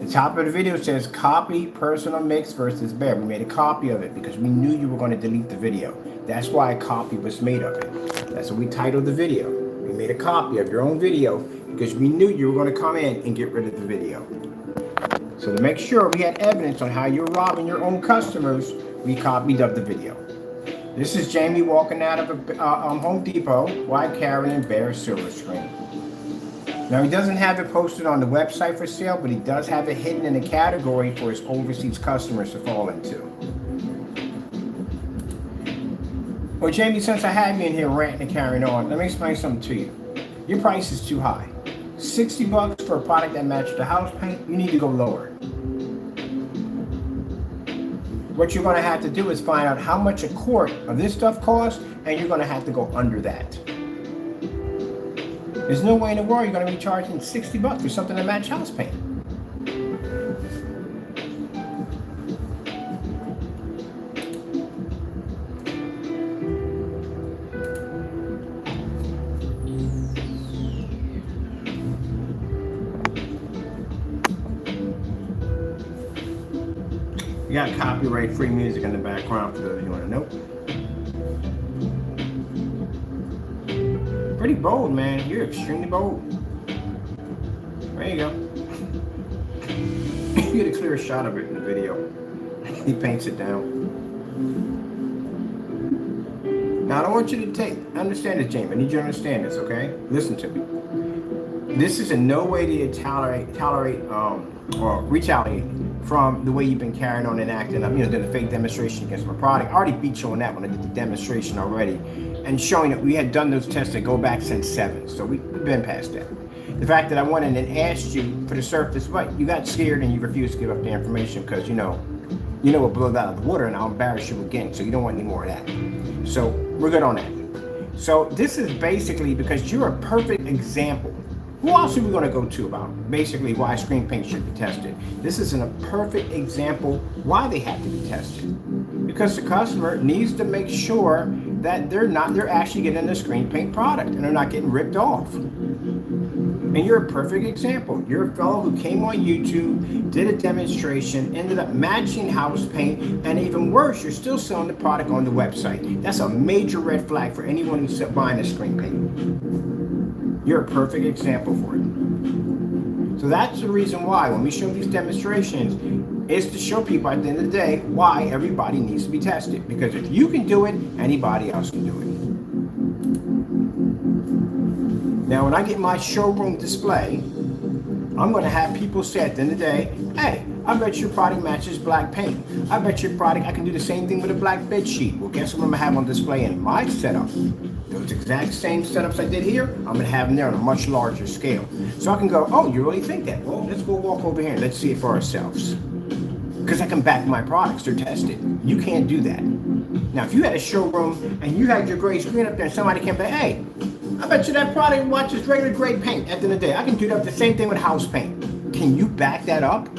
the top of the video says copy personal mix versus bear. We made a copy of it because we knew you were going to delete the video. That's why a copy was made of it. That's what we titled the video. We made a copy of your own video because we knew you were going to come in and get rid of the video. So to make sure we had evidence on how you're robbing your own customers, we copied up the video. This is Jamie walking out of a Home Depot while carrying a bare silver screen. Now he doesn't have it posted on the website for sale, but he does have it hidden in a category for his overseas customers to fall into. Well, Jamie, since I have you in here ranting and carrying on, let me explain something to you. Your price is too high. $60 for a product that matches the house paint, you need to go lower. What you're going to have to do is find out how much a quart of this stuff costs, and you're going to have to go under that. There's no way in the world you're going to be charging $60 for something that matches house paint. You got copyright-free music in the background for those of you want to know. Pretty bold, man. You're extremely bold. There you go. You get a clear shot of it in the video. He paints it down. Now, I don't want you to understand this, Jamie. I need you to understand this, okay? Listen to me. This is in no way to tolerate or retaliate from the way you've been carrying on and acting up. Doing a fake demonstration against my product. I already beat you on that when I did the demonstration already, and showing that we had done those tests that go back since 7. So we've been past that. The fact that I went in and asked you for the surface, but you got scared and you refused to give up the information because you know we'll blow that out of the water and I'll embarrass you again. So you don't want any more of that. So we're good on that. So this is basically because you're a perfect example. Who else are we going to go to about basically why screen paint should be tested? This is a perfect example why they have to be tested. Because the customer needs to make sure that they're actually getting the screen paint product and they're not getting ripped off. And you're a perfect example. You're a fellow who came on YouTube, did a demonstration, ended up matching house paint, and even worse, you're still selling the product on the website. That's a major red flag for anyone who's buying a screen paint. You're a perfect example for it. So that's the reason why when we show these demonstrations is to show people at the end of the day why everybody needs to be tested. Because if you can do it, anybody else can do it. Now, when I get my showroom display, I'm going to have people say at the end of the day, hey, I bet your product matches black paint. I bet your product, I can do the same thing with a black bed sheet. Well, guess what I'm going to have on display in my setup? Those exact same setups I did here, I'm going to have them there on a much larger scale. So I can go, oh, you really think that? Well, let's go walk over here and let's see it for ourselves. Because I can back my products, they're tested. You can't do that. Now, if you had a showroom and you had your gray screen up there and somebody came back, hey, I bet you that product watches regular gray paint at the end of the day. I can do that the same thing with house paint. Can you back that up?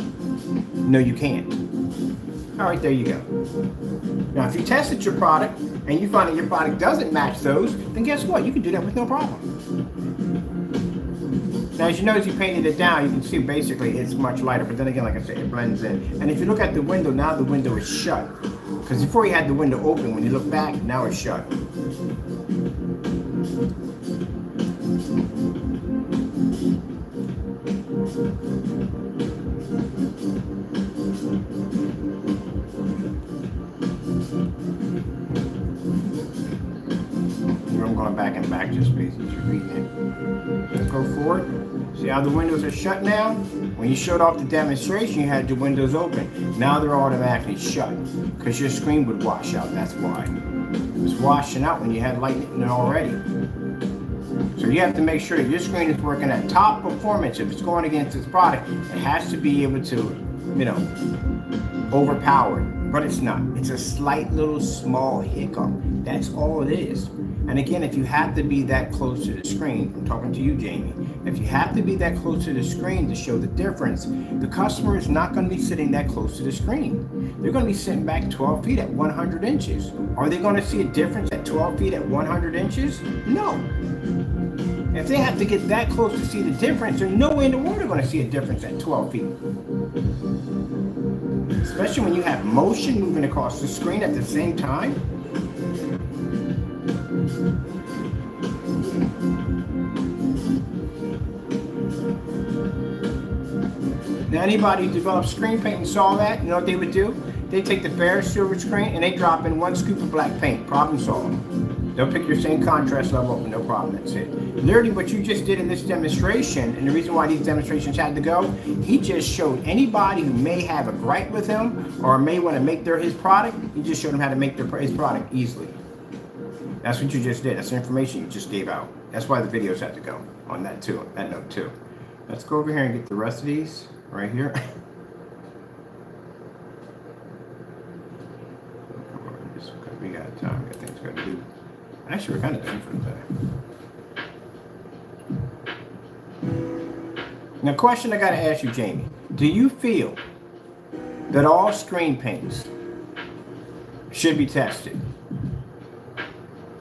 No, you can't. All right, there you go. Now, if you tested your product and you find that your product doesn't match those, then guess what? You can do that with no problem. Now, as you notice, you painted it down. You can see basically it's much lighter. But then again, like I said, it blends in. And if you look at the window, now the window is shut. Because before you had the window open, when you look back, now it's shut. I'm going back and back just basically reading it. Let's go forward. See how the windows are shut now? When you showed off the demonstration, you had the windows open. Now they're automatically shut because your screen would wash out. That's why. It was washing out when you had light in it already. So you have to make sure that your screen is working at top performance. If it's going against this product, it has to be able to, overpower it. But it's not. It's a slight little small hiccup. That's all it is. And again, if you have to be that close to the screen, I'm talking to you, Jamie, if you have to be that close to the screen to show the difference, the customer is not going to be sitting that close to the screen. They're going to be sitting back 12 feet at 100 inches. Are they going to see a difference at 12 feet at 100 inches? No. If they have to get that close to see the difference, there's no way in the world they're going to see a difference at 12 feet. Especially when you have motion moving across the screen at the same time. Now, anybody who developed screen paint and saw that, you know what they would do? They take the bare silver screen and they drop in 1 scoop of black paint. Problem solved. They'll pick your same contrast level with no problem. That's it. Literally, what you just did in this demonstration, and the reason why these demonstrations had to go, he just showed anybody who may have a gripe with him or may want to make his product, he just showed them how to make his product easily. That's what you just did. That's the information you just gave out. That's why the videos had to go on that note too. Let's go over here and get the rest of these right here. We got time. We got things we got to do. Actually, we're kind of done for today. Now, question I got to ask you, Jamie. Do you feel that all screen paints should be tested?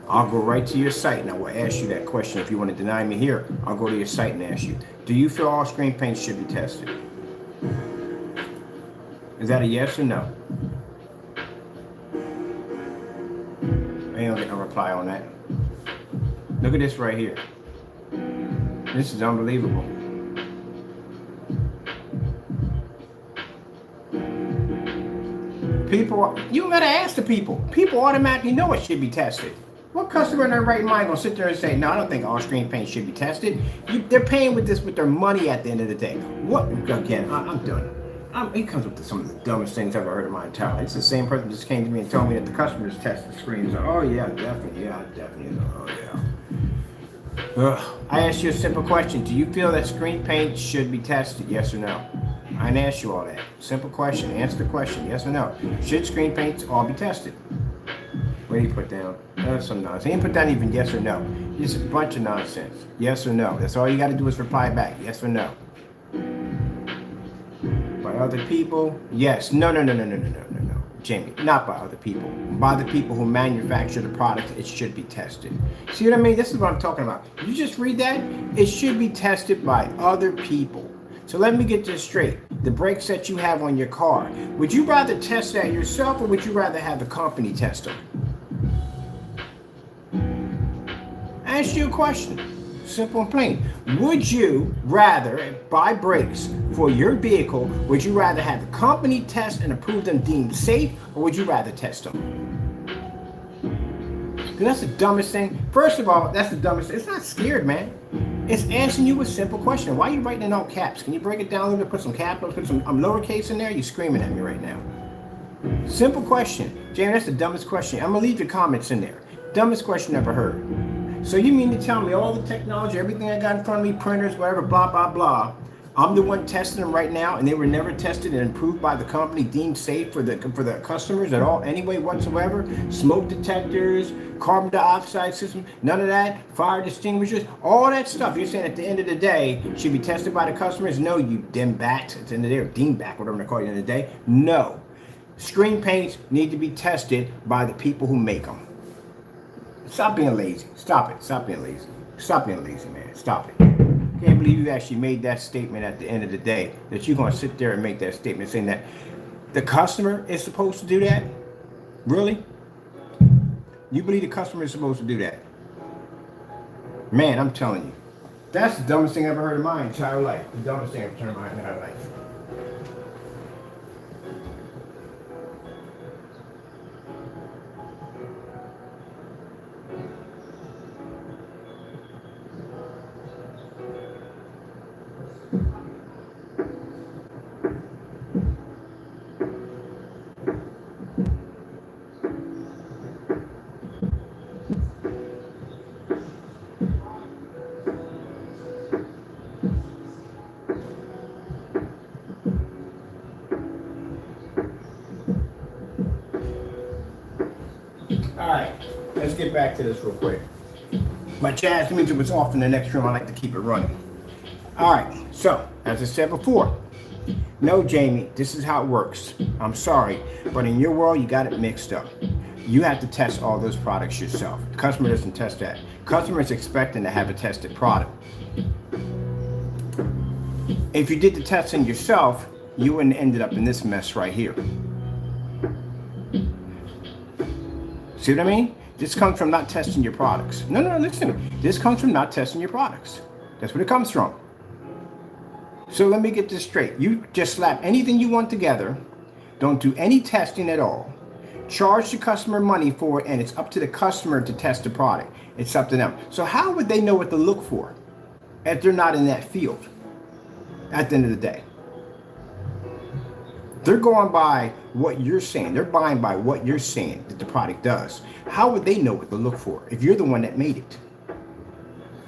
I'll go right to your site and I will ask you that question. If you want to deny me here, I'll go to your site and ask you. Do you feel all screen paints should be tested? Is that a yes or no? I ain't gonna get no reply on that. Look at this right here. This is unbelievable. People, you gotta ask the people. People automatically know it should be tested. What customer in their right mind gonna sit there and say, no, I don't think all screen paint should be tested? They're paying with this with their money at the end of the day. What? Again, I'm done. He comes up with some of the dumbest things I've ever heard in my entire life. It's the same person that just came to me and told me that the customers test the screens. Oh yeah, definitely. Oh yeah. I asked you a simple question. Do you feel that screen paint should be tested? Yes or no? I didn't ask you all that. Simple question. Answer the question. Yes or no? Should screen paints all be tested? What do you put down? That's some nonsense. He didn't put down even yes or no. Just a bunch of nonsense. Yes or no. That's all you got to do is reply back. Yes or no. By other people? Yes. No. Jamie, not by other people. By the people who manufacture the product, it should be tested. See what I mean? This is what I'm talking about. You just read that? It should be tested by other people. So let me get this straight. The brakes that you have on your car, would you rather test that yourself or would you rather have the company test them? I asked you a question. Simple and plain. Would you rather buy brakes for your vehicle? Would you rather have the company test and approve them deemed safe, or would you rather test them? Because that's the dumbest thing. First of all, that's the dumbest thing. It's not scared, man. It's answering you a simple question. Why are you writing in all caps? Can you break it down a little bit? Put some capitals, put some lowercase in there? You're screaming at me right now. Simple question. Jamie, that's the dumbest question. I'm going to leave your comments in there. Dumbest question ever heard. So you mean to tell me all the technology, everything I got in front of me, printers, whatever, blah, blah, blah, I'm the one testing them right now, and they were never tested and approved by the company, deemed safe for the customers at all, anyway, whatsoever? Smoke detectors, carbon dioxide system, none of that, fire extinguishers, all that stuff. You're saying at the end of the day, should be tested by the customers? No, you dimbat. At the end of the day, or dingbat, whatever they call it at the end of the day. No. Screen paints need to be tested by the people who make them. Stop being lazy. Stop it. Stop being lazy. Stop being lazy, man. Stop it. Can't believe you actually made that statement at the end of the day, that you're going to sit there and make that statement saying that the customer is supposed to do that? Really? You believe the customer is supposed to do that? Man, I'm telling you. That's the dumbest thing I've ever heard in my entire life. The dumbest thing I've ever heard in my entire life. Alright, let's get back to this real quick. My jazz music was off in the next room. I like to keep it running. Alright, so, as I said before, no, Jamie, this is how it works. I'm sorry, but in your world, you got it mixed up. You have to test all those products yourself. The customer doesn't test that. Customer is expecting to have a tested product. If you did the testing yourself, you wouldn't have ended up in this mess right here. See what I mean? This comes from not testing your products. No, listen to me. This comes from not testing your products. That's what it comes from. So let me get this straight. You just slap anything you want together, don't do any testing at all, charge the customer money for it, and it's up to the customer to test the product. It's up to them. So how would they know what to look for if they're not in that field at the end of the day? They're going by what you're saying. They're buying by what you're saying that the product does. How would they know what to look for if you're the one that made it?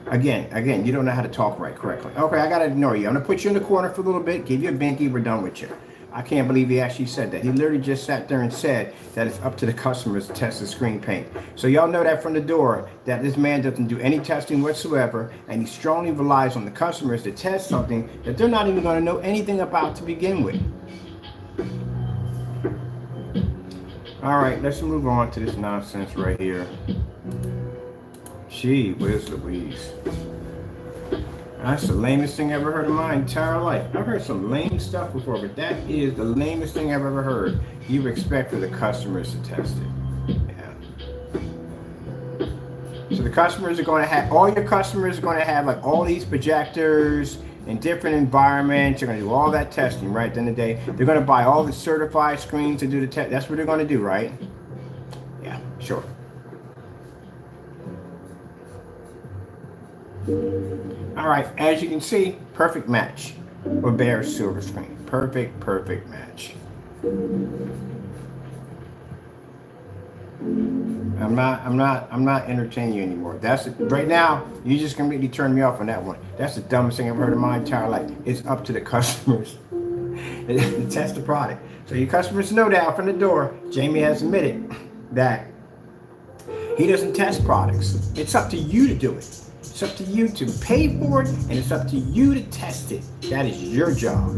Again, you don't know how to talk right correctly. Okay, I gotta ignore you. I'm gonna put you in the corner for a little bit, give you a binky, we're done with you. I can't believe he actually said that. He literally just sat there and said that it's up to the customers to test the screen paint. So y'all know that from the door, that this man doesn't do any testing whatsoever, and he strongly relies on the customers to test something that they're not even gonna know anything about to begin with. All right, let's move on to this nonsense right here. Gee whiz Louise. That's the lamest thing I've ever heard in my entire life. I've heard some lame stuff before, but that is the lamest thing I've ever heard. You expect for the customers to test it. Yeah. So the customers are going to have, all your customers are going to have like all these projectors in different environments. You're going to do all that testing, right? At the end of the day, they're going to buy all the certified screens to do the test. That's what they're going to do, right? Yeah, sure. All right, as you can see, perfect match with bare silver screen. Perfect match. I'm not entertaining you anymore. That's right now. You just completely turned me off on that one. That's the dumbest thing I've heard in my entire life. It's up to the customers to test the product. So your customers know that from the door. Jamie has admitted that he doesn't test products. It's up to you to do it. It's up to you to pay for it, and it's up to you to test it. That is your job.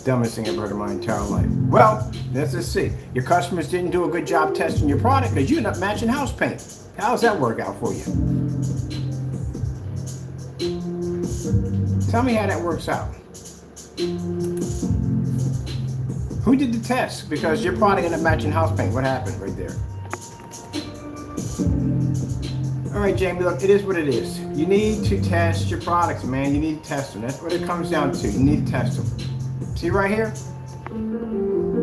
Dumbest thing I've heard in my entire life. Well, let's just see. Your customers didn't do a good job testing your product because you end up matching house paint. How does that work out for you? Tell me how that works out. Who did the test? Because your product ended up matching house paint. What happened right there? All right, Jamie, look, it is what it is. You need to test your products, man. You need to test them. That's what it comes down to. You need to test them. See right here?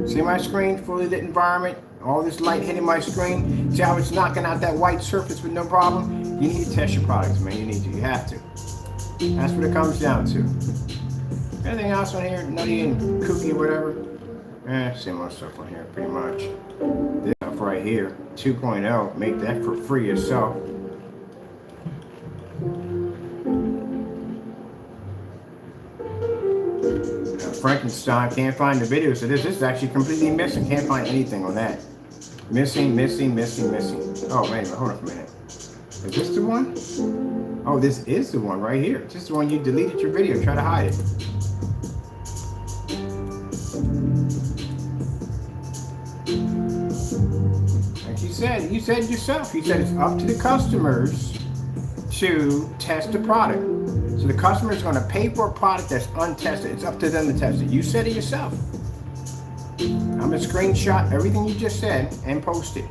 See my screen, fully lit environment, all this light hitting my screen. See how it's knocking out that white surface with no problem? You need to test your products, man. You need to. You have to. That's what it comes down to. Anything else on here? Nutty and kooky or whatever? Same old stuff on here, pretty much. This stuff right here, 2.0, make that for free yourself. Frankenstein, can't find the video, so this is actually completely missing. Can't find anything on that. Missing. Oh, wait, hold on a minute. Is this the one? Oh, this is the one right here. This is the one you deleted your video. Try to hide it. Like you said yourself. You said it's up to the customers to test the product. So the customer is going to pay for a product that's untested. It's up to them to test it. You said it yourself. I'm going to screenshot everything you just said and post it.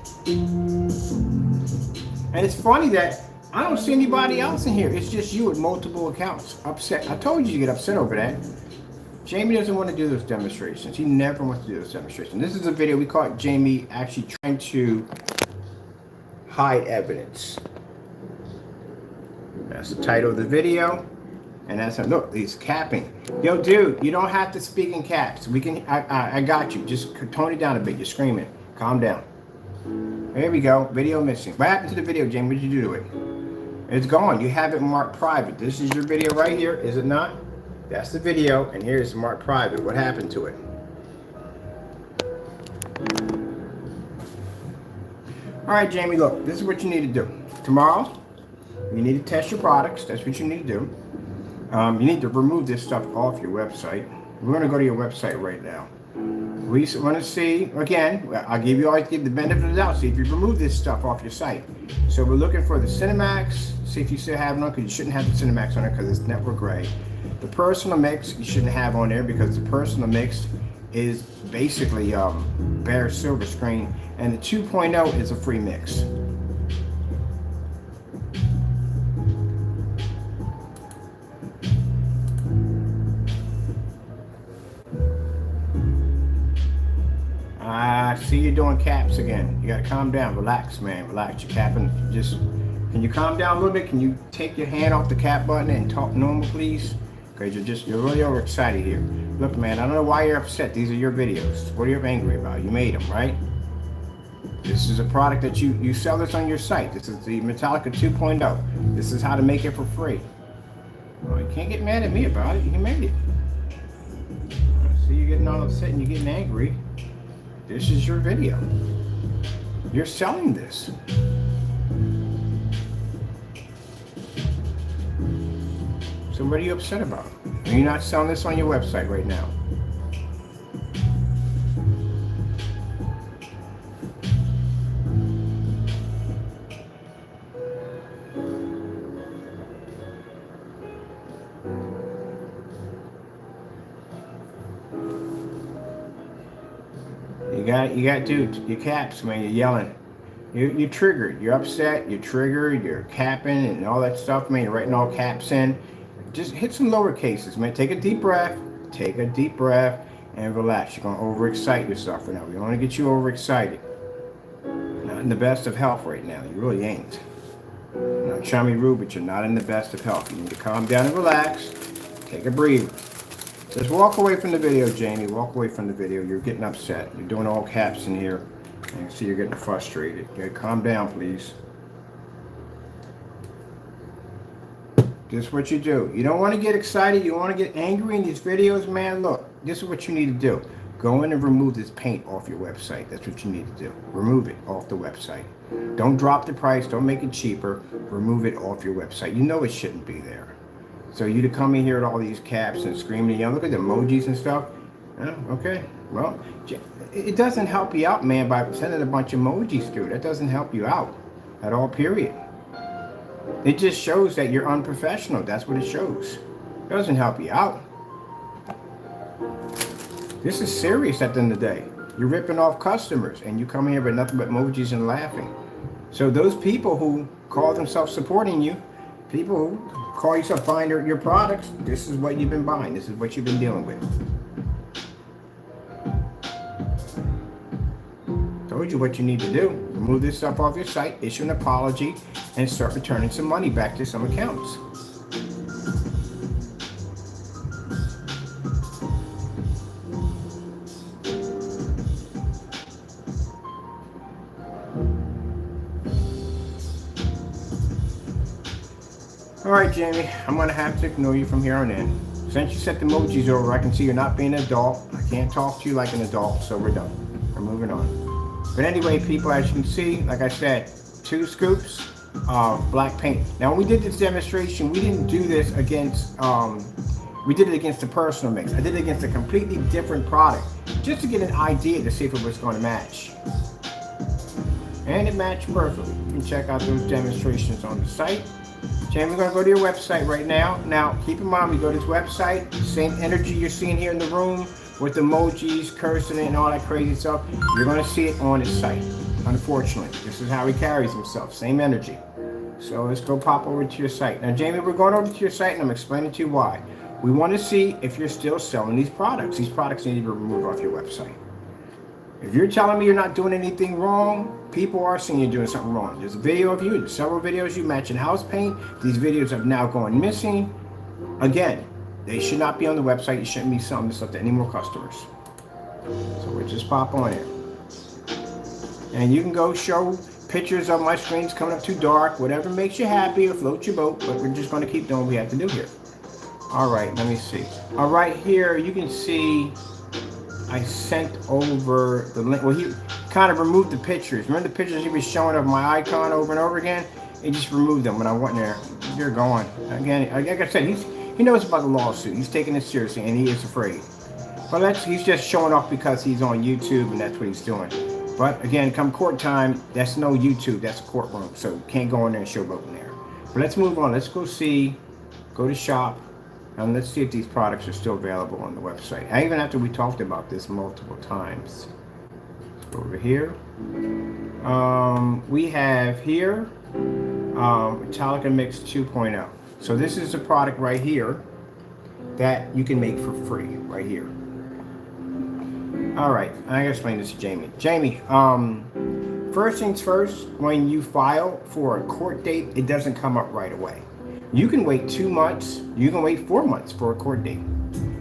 And it's funny that I don't see anybody else in here. It's just you with multiple accounts. Upset. I told you to get upset over that. Jamie doesn't want to do those demonstrations. He never wants to do those demonstrations. This is a video we caught Jamie actually trying to hide evidence. That's the title of the video. And that's look, he's capping. Yo, dude, you don't have to speak in caps. We can. I got you. Just tone it down a bit. You're screaming. Calm down. There we go. Video missing. What happened to the video, Jamie? What did you do to it? It's gone. You have it marked private. This is your video right here, is it not? That's the video, and here's marked private. What happened to it? All right, Jamie. Look, this is what you need to do. Tomorrow, you need to test your products. That's what you need to do. You need to remove this stuff off your website. We're going to go to your website right now. We want to see, again, I'll always give the benefit of the doubt, see if you remove this stuff off your site. So we're looking for the Cinemax, see if you still have it on, because you shouldn't have the Cinemax on there because it's network gray. The personal mix, you shouldn't have on there because the personal mix is basically bare silver screen, and the 2.0 is a free mix. I see you doing caps again. You gotta calm down, relax, man, relax. You're capping, can you calm down a little bit? Can you take your hand off the cap button and talk normal, please? Because you're really overexcited here. Look, man, I don't know why you're upset. These are your videos. What are you angry about? You made them, right? This is a product that you sell this on your site. This is the Metallica 2.0. This is how to make it for free. Well, you can't get mad at me about it. You made it. I see you getting all upset and you're getting angry. This is your video. You're selling this. So what are you upset about? Are you not selling this on your website right now? You got dude, your caps, man, you're yelling. You're triggered, you're upset, you're triggered, you're capping and all that stuff, man, you're writing all caps in. Just hit some lower cases, man. Take a deep breath, and relax. You're gonna overexcite yourself right now. We don't want to get you overexcited. Not in the best of health right now, you really ain't. I'm not trying to be rude, but you're not in the best of health. You need to calm down and relax. Take a breather. Just walk away from the video, Jamie. Walk away from the video. You're getting upset. You're doing all caps in here. And see you're getting frustrated. Okay, calm down, please. This is what you do. You don't want to get excited. You don't want to get angry in these videos, man. Look, this is what you need to do. Go in and remove this paint off your website. That's what you need to do. Remove it off the website. Don't drop the price. Don't make it cheaper. Remove it off your website. You know it shouldn't be there. So you to come in here with all these caps and screaming and yelling, look at the emojis and stuff. Okay, well, it doesn't help you out, man, by sending a bunch of emojis through. That doesn't help you out at all, period. It just shows that you're unprofessional. That's what it shows. It doesn't help you out. This is serious at the end of the day. You're ripping off customers and you come here with nothing but emojis and laughing. So those people who call themselves supporting you, people who call yourself buying your products, this is what you've been buying. This is what you've been dealing with. Told you what you need to do. Remove this stuff off your site, issue an apology, and start returning some money back to some accounts. All right, Jamie, I'm going to have to ignore you from here on in. Since you set the emojis over, I can see you're not being an adult. I can't talk to you like an adult, so we're done. We're moving on. But anyway, people, as you can see, like I said, 2 scoops of black paint. Now, when we did this demonstration, we didn't do this against, we did it against the personal mix. I did it against a completely different product, just to get an idea to see if it was going to match. And it matched perfectly. You can check out those demonstrations on the site. Jamie, we're going to go to your website right now. Now, keep in mind, we go to this website, the same energy you're seeing here in the room, with emojis, cursing, and all that crazy stuff, you're going to see it on his site. Unfortunately, this is how he carries himself, same energy. So let's go pop over to your site. Now, Jamie, we're going over to your site, and I'm explaining to you why. We want to see if you're still selling these products. These products need to be removed off your website. If you're telling me you're not doing anything wrong, people are seeing you're doing something wrong. There's a video of you, there's several videos you matching house paint. These videos have now gone missing. Again, they should not be on the website. You shouldn't be selling this stuff to any more customers. So we'll just pop on here. And you can go show pictures of my screens coming up too dark, whatever makes you happy or float your boat, but we're just going to keep doing what we have to do here. All right, let me see. All right, here you can see I sent over the link. Well, he kind of removed the pictures. Remember the pictures he was showing of my icon over and over again? He just removed them when I went there. They're gone. Again, like I said, he knows about the lawsuit. He's taking it seriously, and he is afraid. But he's just showing off because he's on YouTube, and that's what he's doing. But again, come court time, that's no YouTube. That's a courtroom, so you can't go in there and showboat in there. But let's move on. Let's go see, go to shop, and let's see if these products are still available on the website. And even after we talked about this multiple times. Let's go over here. We have here Metallica Mix 2.0. So this is a product right here that you can make for free right here. All right, I gotta explain this to Jamie. Jamie, first things first, when you file for a court date, it doesn't come up right away. You can wait 2 months, you can wait 4 months for a court date.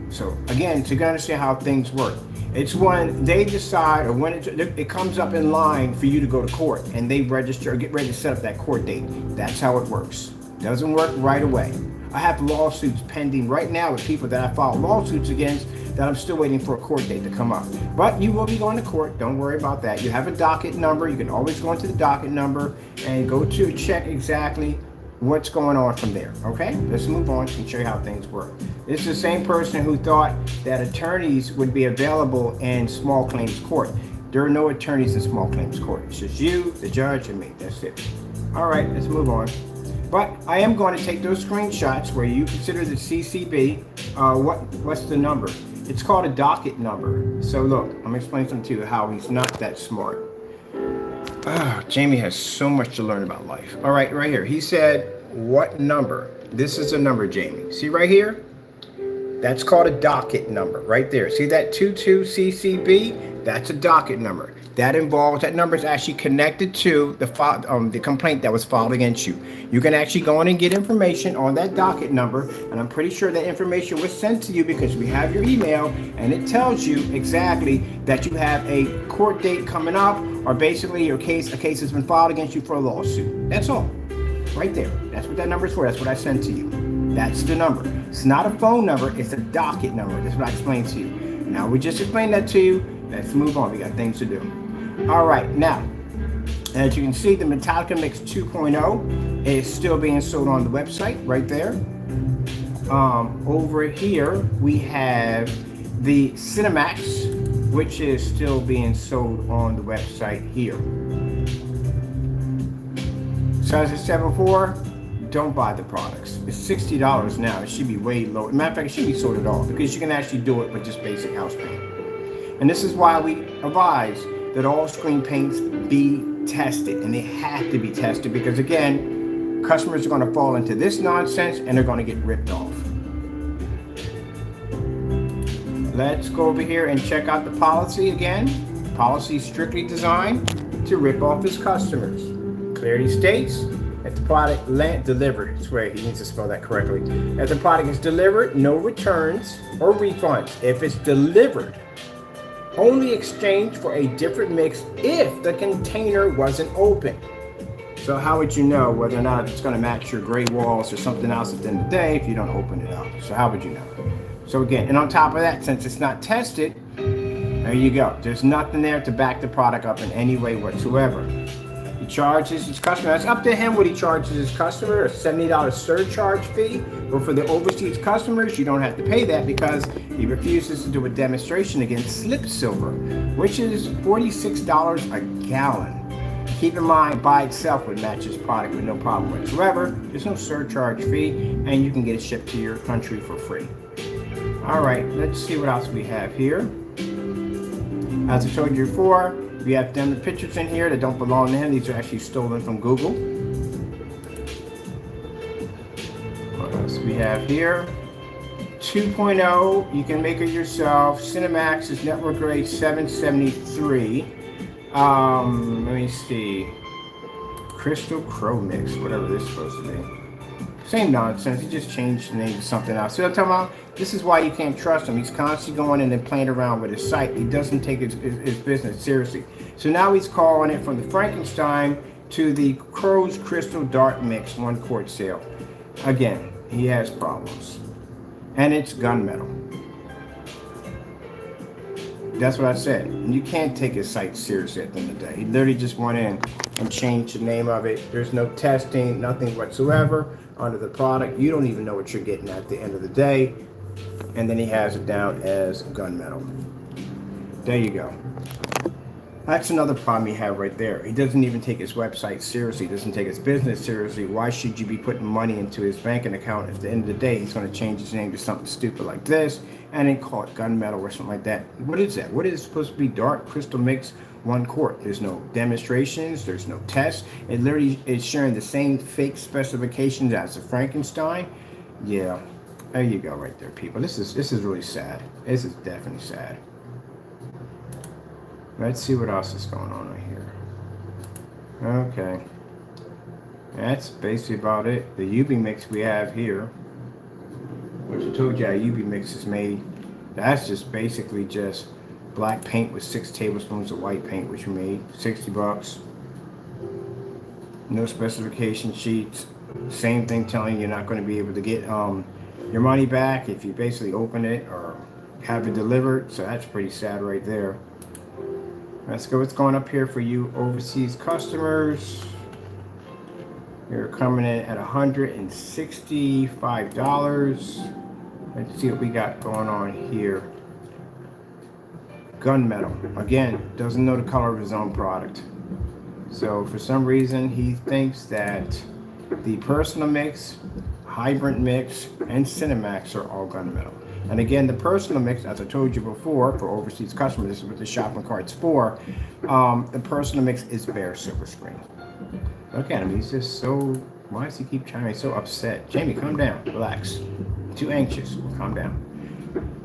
So again, to understand how things work, it's when they decide or when it comes up in line for you to go to court and they register or get ready to set up that court date. That's how it works. Doesn't work right away. I have lawsuits pending right now with people that I filed lawsuits against that I'm still waiting for a court date to come up. But you will be going to court. Don't worry about that. You have a docket number. You can always go into the docket number and go to check exactly what's going on from there. Okay, let's move on and show you how things work. This is the same person who thought that attorneys would be available in small claims court. There are no attorneys in small claims court. It's just you, the judge, and me. That's it. All right, let's move on. But I am going to take those screenshots where you consider the CCB. What's the number? It's called a docket number. So look, I'm going to explain something to you how he's not that smart. Jamie has so much to learn about life. All right, right here. He said, what number? This is a number, Jamie. See right here? That's called a docket number right there. See that 22CCB? That's a docket number. That involves, that number is actually connected to the complaint that was filed against you. You can actually go in and get information on that docket number, and I'm pretty sure that information was sent to you because we have your email, and it tells you exactly that you have a court date coming up, or basically a case has been filed against you for a lawsuit. That's all. Right there. That's what that number is for. That's what I sent to you. That's the number. It's not a phone number. It's a docket number. That's what I explained to you. Now, we just explained that to you. Let's move on. We got things to do. All right. Now, as you can see, the Metallica Mix 2.0 is still being sold on the website right there. Over here, we have the Cinemax, which is still being sold on the website here. So as I said before, don't buy the products. It's $60 now. It should be way lower. Matter of fact, it should be sold at all because you can actually do it with just basic house paint. And this is why we advise that all screen paints be tested, and they have to be tested because, again, customers are going to fall into this nonsense and they're going to get ripped off. Let's go over here and check out the policy again. Policy is strictly designed to rip off his customers. Clearly states that the product delivered. I swear he needs to spell that correctly. If the product is delivered, no returns or refunds. If it's delivered, only exchange for a different mix if the container wasn't open. So how would you know whether or not it's going to match your gray walls or something else at the end of the day if you don't open it up? So how would you know? So again, and on top of that, since it's not tested, there you go. There's nothing there to back the product up in any way whatsoever. He charges his customer. It's up to him what he charges his customer, a $70 surcharge fee. But for the overseas customers, you don't have to pay that because he refuses to do a demonstration against slip silver, which is $46 a gallon. Keep in mind, by itself would match his product with no problem whatsoever. There's no surcharge fee, and you can get it shipped to your country for free. All right, let's see what else we have here. As I told you before, we have them pictures in here that don't belong to him. These are actually stolen from Google. What else we have here? 2.0, you can make it yourself. Cinemax is network grade 773. Let me see. Crystal Crow Mix, whatever this is supposed to be. Same nonsense. He just changed the name to something else. See what I'm talking about? This is why you can't trust him. He's constantly going in and playing around with his site. He doesn't take his business seriously. So now he's calling it from the Frankenstein to the Crow's Crystal Dark Mix 1 quart sale. Again, he has problems. And it's gunmetal. That's what I said. You can't take his site seriously at the end of the day. He literally just went in and changed the name of it. There's no testing, nothing whatsoever under the product. You don't even know what you're getting at the end of the day. And then he has it down as gunmetal. There you go. That's another problem you have right there. He doesn't even take his website seriously. He doesn't take his business seriously. Why should you be putting money into his banking account if at the end of the day he's going to change his name to something stupid like this and then call it gunmetal or something like that? What is that? What is it supposed to be? Dark Crystal Mix 1 quart. There's no demonstrations. There's no tests. It literally is sharing the same fake specifications as the Frankenstein. Yeah, there you go right there, people. This is really sad. This is definitely sad. Let's see what else is going on right here. Okay. That's basically about it. The UB mix we have here, which I told you how UB mix is made. That's just basically just black paint with 6 tablespoons of white paint, which we made. $60. No specification sheets. Same thing telling you you're not going to be able to get your money back if you basically open it or have it delivered. So that's pretty sad right there. Let's go. What's going up here for you overseas customers? You're coming in at $165. Let's see what we got going on here. Gunmetal. Again, doesn't know the color of his own product. So for some reason, he thinks that the Personal Mix, Hybrid Mix, and Cinemax are all gunmetal. And again, the Personal Mix, as I told you before, for overseas customers, this is what the shopping cart's for. The Personal Mix is bare silver screen. Look at him. He's just so... Why does he keep trying? He's so upset. Jamie, calm down. Relax. Too anxious. Calm down.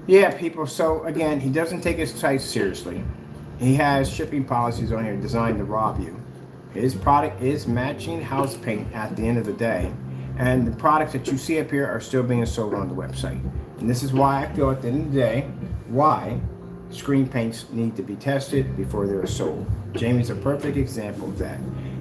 Yeah, people. So again, he doesn't take his site seriously. He has shipping policies on here designed to rob you. His product is matching house paint at the end of the day, and the products that you see up here are still being sold on the website. And this is why I feel at the end of the day, why screen paints need to be tested before they're sold. Jamie's a perfect example of that.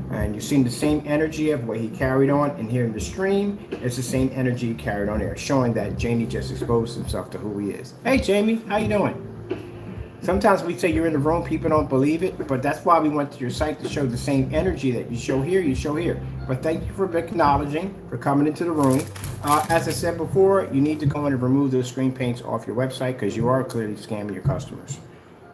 And you've seen the same energy of what he carried on, and here in the stream, it's the same energy he carried on there, showing that Jamie just exposed himself to who he is. Hey Jamie, how you doing? Sometimes we say you're in the room, people don't believe it, but that's why we went to your site to show the same energy that you show here, you show here. But thank you for acknowledging, for coming into the room. As I said before, you need to go in and remove those screen paints off your website because you are clearly scamming your customers.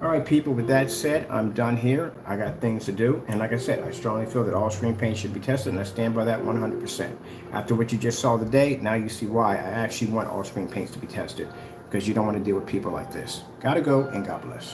All right, people, with that said, I'm done here. I got things to do. And like I said, I strongly feel that all screen paint should be tested, and I stand by that 100%. After what you just saw today, now you see why I actually want all screen paints to be tested, because you don't want to deal with people like this. Gotta go, and God bless.